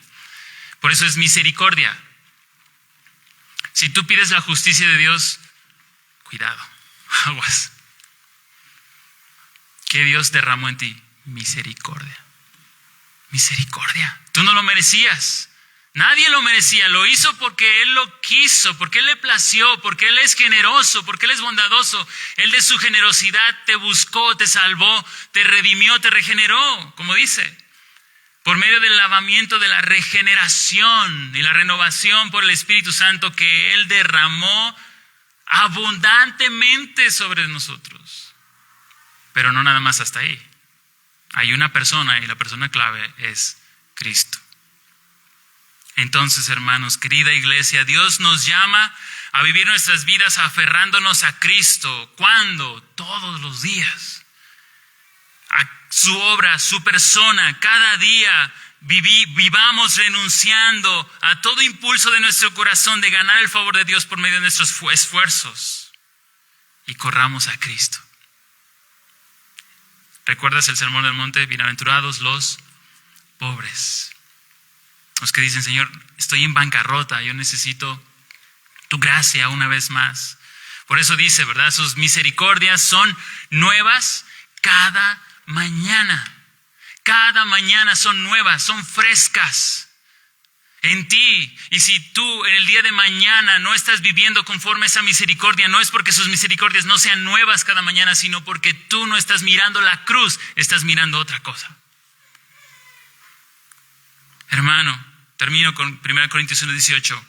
Por eso es misericordia. Si tú pides la justicia de Dios, cuidado, aguas. Que Dios derramó en ti misericordia. Misericordia. Tú no lo merecías. Nadie lo merecía. Lo hizo porque Él lo quiso, porque Él le plació, porque Él es generoso, porque Él es bondadoso. Él de su generosidad te buscó, te salvó, te redimió, te regeneró, como dice. Por medio del lavamiento de la regeneración y la renovación por el Espíritu Santo que Él derramó abundantemente sobre nosotros. Pero no nada más hasta ahí. Hay una persona y la persona clave es Cristo. Entonces, hermanos, querida iglesia, Dios nos llama a vivir nuestras vidas aferrándonos a Cristo. ¿Cuándo? Todos los días. A su obra, su persona, cada día vivamos renunciando a todo impulso de nuestro corazón de ganar el favor de Dios por medio de nuestros esfuerzos y corramos a Cristo. ¿Recuerdas el Sermón del Monte? Bienaventurados los pobres. Los que dicen, Señor, estoy en bancarrota, yo necesito tu gracia una vez más. Por eso dice, ¿verdad? Sus misericordias son nuevas cada mañana. Cada mañana son nuevas, son frescas en ti. Y si tú en el día de mañana no estás viviendo conforme a esa misericordia, no es porque sus misericordias no sean nuevas cada mañana, sino porque tú no estás mirando la cruz, estás mirando otra cosa. Hermano, termino con 1 Corintios 1:18.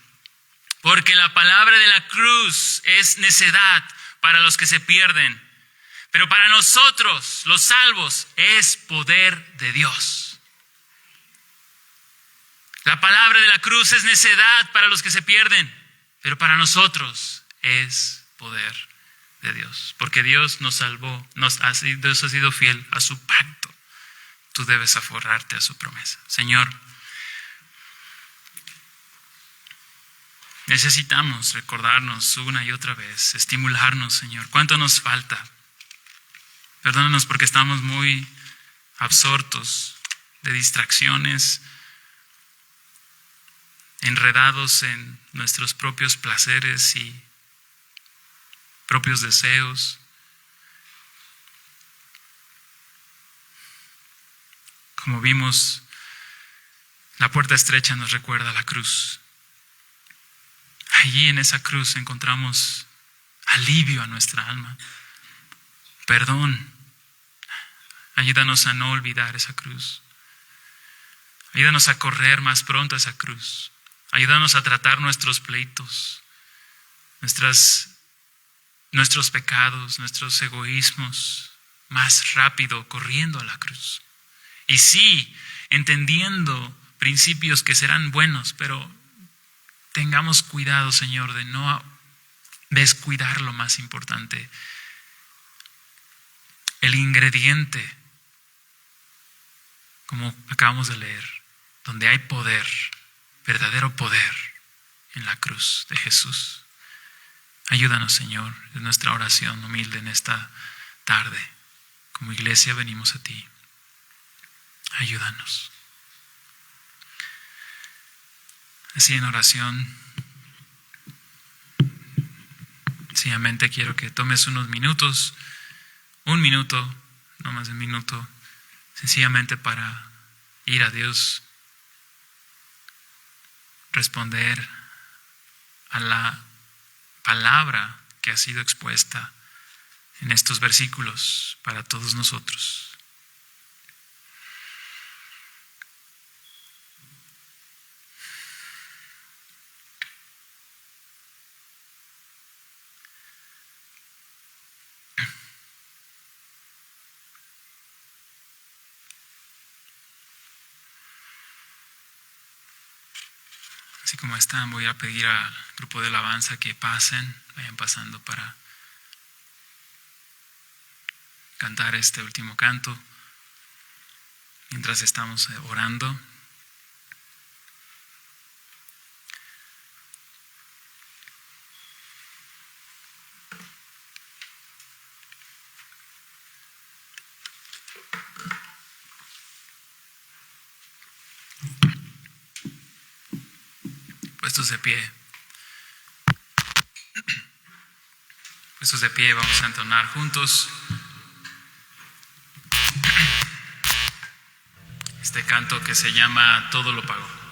Porque la palabra de la cruz es necedad para los que se pierden, pero para nosotros, los salvos, es poder de Dios. La palabra de la cruz es necedad para los que se pierden, pero para nosotros es poder de Dios. Porque Dios nos salvó, Dios ha sido fiel a su pacto. Tú debes aferrarte a su promesa. Señor, necesitamos recordarnos una y otra vez, estimularnos, Señor. ¿Cuánto nos falta? Perdónanos porque estamos muy absortos de distracciones, enredados en nuestros propios placeres y propios deseos. Como vimos, la puerta estrecha nos recuerda a la cruz. Allí en esa cruz encontramos alivio a nuestra alma, perdón. Ayúdanos a no olvidar esa cruz. Ayúdanos a correr más pronto a esa cruz. Ayúdanos a tratar nuestros pleitos, nuestros pecados, nuestros egoísmos más rápido corriendo a la cruz. Y sí, entendiendo principios que serán buenos, pero tengamos cuidado, Señor, de no descuidar lo más importante, el ingrediente, como acabamos de leer, donde hay poder, verdadero poder en la cruz de Jesús. Ayúdanos, Señor, es nuestra oración humilde en esta tarde. Como iglesia venimos a ti. Ayúdanos. Así en oración, sencillamente quiero que tomes unos minutos, un minuto, no más de un minuto, sencillamente para ir a Dios, responder a la palabra que ha sido expuesta en estos versículos para todos nosotros. Así como están, voy a pedir al grupo de alabanza que pasen, vayan pasando para cantar este último canto mientras estamos orando. Puestos de pie. Puestos de pie, vamos a entonar juntos este canto que se llama Todo lo pagó.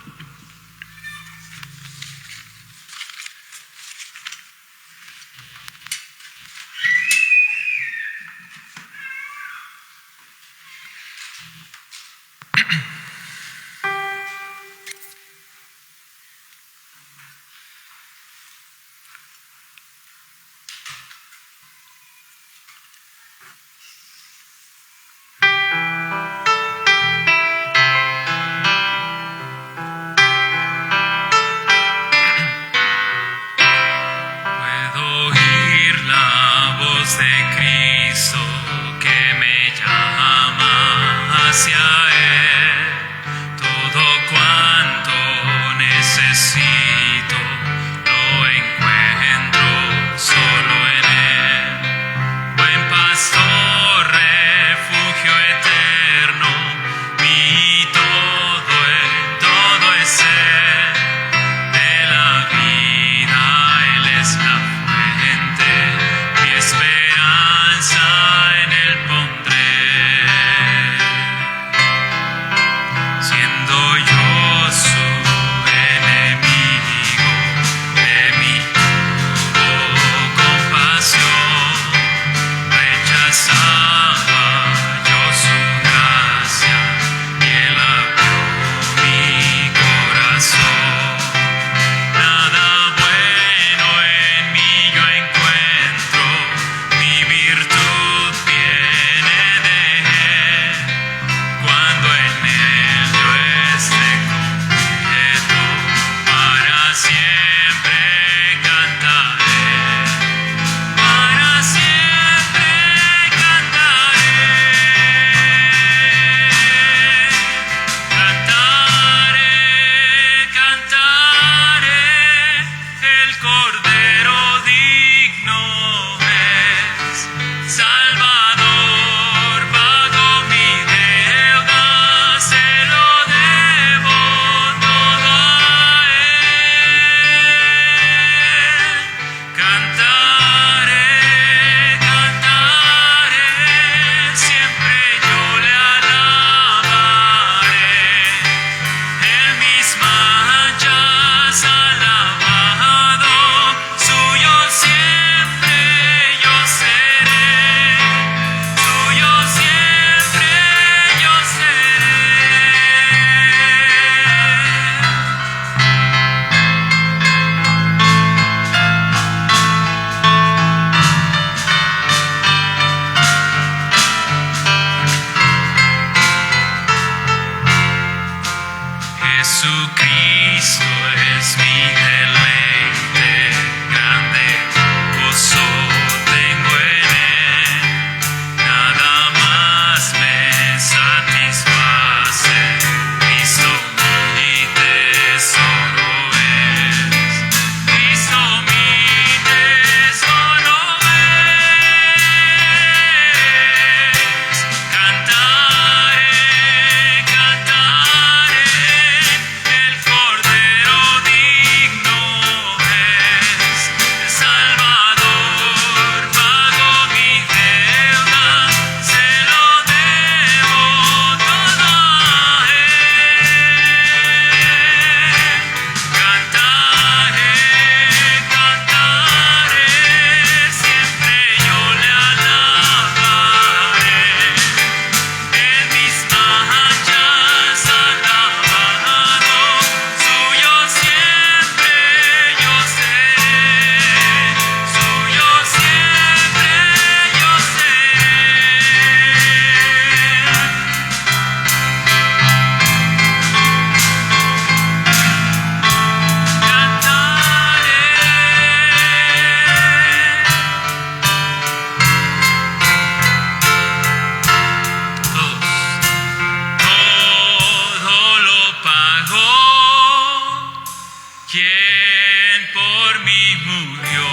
por mí murió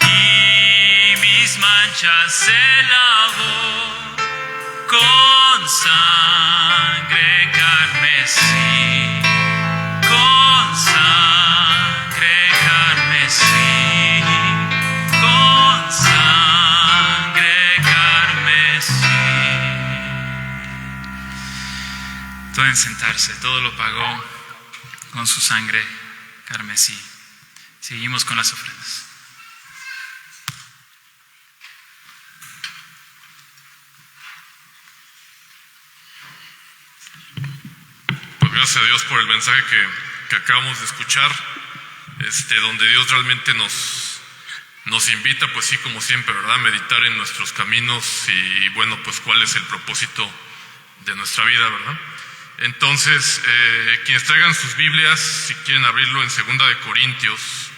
y mis manchas se lavó con sangre carmesí, con sangre carmesí, con sangre carmesí. Pueden sentarse, todo lo pagó con su sangre carmesí. Seguimos con las ofrendas. Pues gracias a Dios por el mensaje que acabamos de escuchar, donde Dios realmente nos invita, pues sí, como siempre, ¿verdad?, a meditar en nuestros caminos y bueno, pues cuál es el propósito de nuestra vida, ¿verdad? Entonces, quienes traigan sus Biblias, si quieren abrirlo en 2 de Corintios,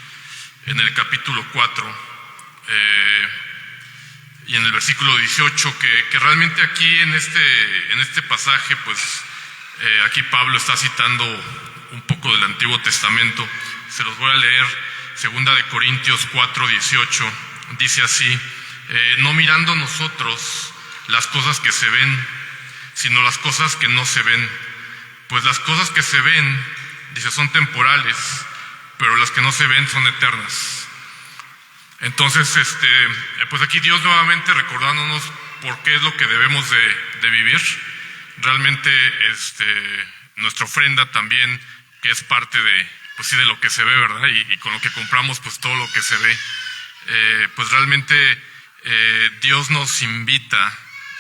en el capítulo 4, y en el versículo 18, que realmente aquí en este pasaje, pues aquí Pablo está citando un poco del Antiguo Testamento. Se los voy a leer. 2 de Corintios 4, 18, dice así: no mirando nosotros las cosas que se ven, sino las cosas que no se ven. Pues las cosas que se ven, dice, son temporales, pero las que no se ven son eternas. Entonces, pues aquí Dios nuevamente recordándonos por qué es lo que debemos de vivir. Realmente, nuestra ofrenda también, que es parte de, pues sí, de lo que se ve, ¿verdad? Y con lo que compramos, pues todo lo que se ve. Pues realmente Dios nos invita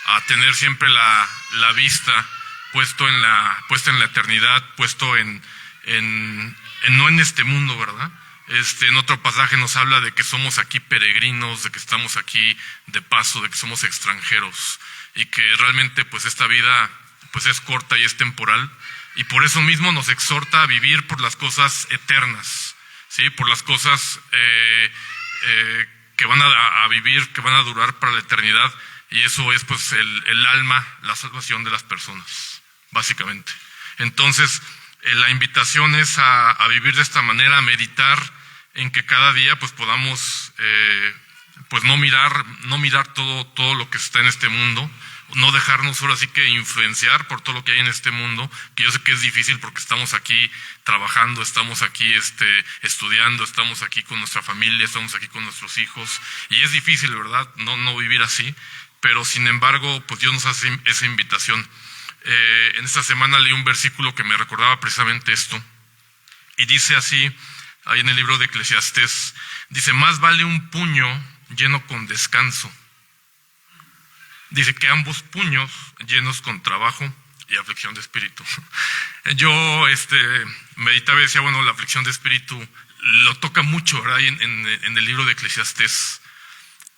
a tener siempre la vista puesta en la eternidad, puesto no en este mundo, ¿verdad? En otro pasaje nos habla de que somos aquí peregrinos, de que estamos aquí de paso, de que somos extranjeros y que realmente pues esta vida pues es corta y es temporal, y por eso mismo nos exhorta a vivir por las cosas eternas, ¿sí? Por las cosas que van a vivir, que van a durar para la eternidad, y eso es pues el alma, la salvación de las personas, básicamente. Entonces, la invitación es a vivir de esta manera, a meditar en que cada día pues podamos pues no mirar todo lo que está en este mundo, no dejarnos ahora sí que influenciar por todo lo que hay en este mundo, que yo sé que es difícil porque estamos aquí trabajando, estamos aquí estudiando, estamos aquí con nuestra familia, estamos aquí con nuestros hijos, y es difícil, ¿verdad?, no vivir así, pero sin embargo pues Dios nos hace esa invitación. En esta semana leí un versículo que me recordaba precisamente esto, y dice así, ahí en el libro de Eclesiastés, dice: más vale un puño lleno con descanso, dice, que ambos puños llenos con trabajo y aflicción de espíritu. Yo meditaba y decía, bueno, la aflicción de espíritu lo toca mucho, ¿verdad?, en el libro de Eclesiastés,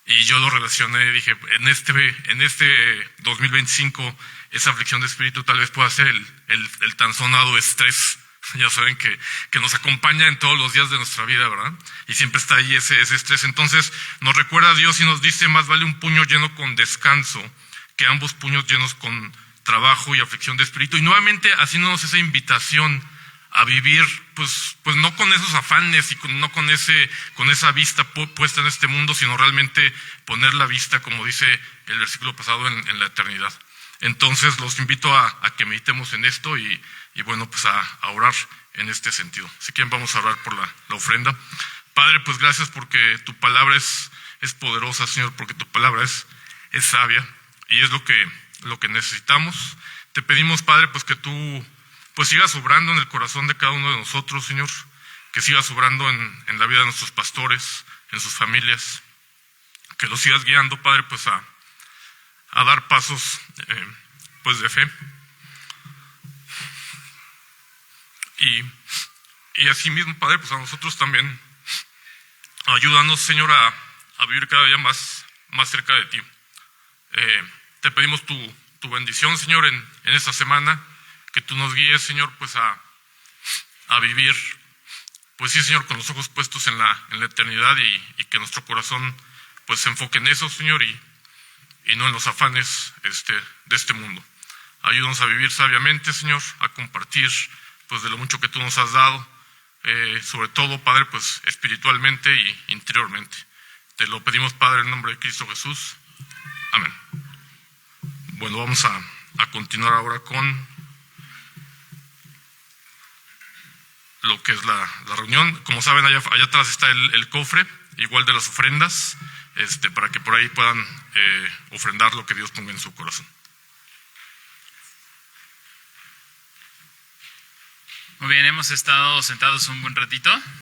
y yo lo relacioné, dije, en este 2025, esa aflicción de espíritu tal vez pueda ser el tan sonado estrés. Ya saben que nos acompaña en todos los días de nuestra vida, ¿verdad? Y siempre está ahí ese estrés. Entonces nos recuerda a Dios y nos dice: más vale un puño lleno con descanso que ambos puños llenos con trabajo y aflicción de espíritu. Y nuevamente haciéndonos esa invitación a vivir pues no con esos afanes y no con esa vista puesta en este mundo, sino realmente poner la vista, como dice el versículo pasado, en la eternidad. Entonces los invito a que meditemos en esto y bueno, pues a orar en este sentido. Así que vamos a orar por la ofrenda. Padre, pues gracias porque tu palabra es poderosa, Señor, porque tu palabra es sabia y es lo que necesitamos. Te pedimos, Padre, pues que tú pues sigas obrando en el corazón de cada uno de nosotros, Señor, que sigas obrando en la vida de nuestros pastores, en sus familias, que los sigas guiando, Padre, pues a dar pasos pues de fe. Y así mismo, Padre, pues a nosotros también ayúdanos, Señor, a vivir cada día más cerca de ti. Te pedimos tu bendición, Señor, en esta semana, que tú nos guíes, Señor, pues a vivir, pues sí, Señor, con los ojos puestos en la eternidad, y que nuestro corazón pues se enfoque en eso, Señor, y no en los afanes de este mundo. Ayúdanos a vivir sabiamente, Señor, a compartir pues de lo mucho que tú nos has dado, sobre todo, Padre, pues espiritualmente y interiormente. Te lo pedimos, Padre, en nombre de Cristo Jesús. Amén. Bueno, vamos a continuar ahora con lo que es la reunión. Como saben, allá atrás está el cofre, igual de las ofrendas, para que por ahí puedan ofrendar lo que Dios ponga en su corazón. Muy bien, hemos estado sentados un buen ratito.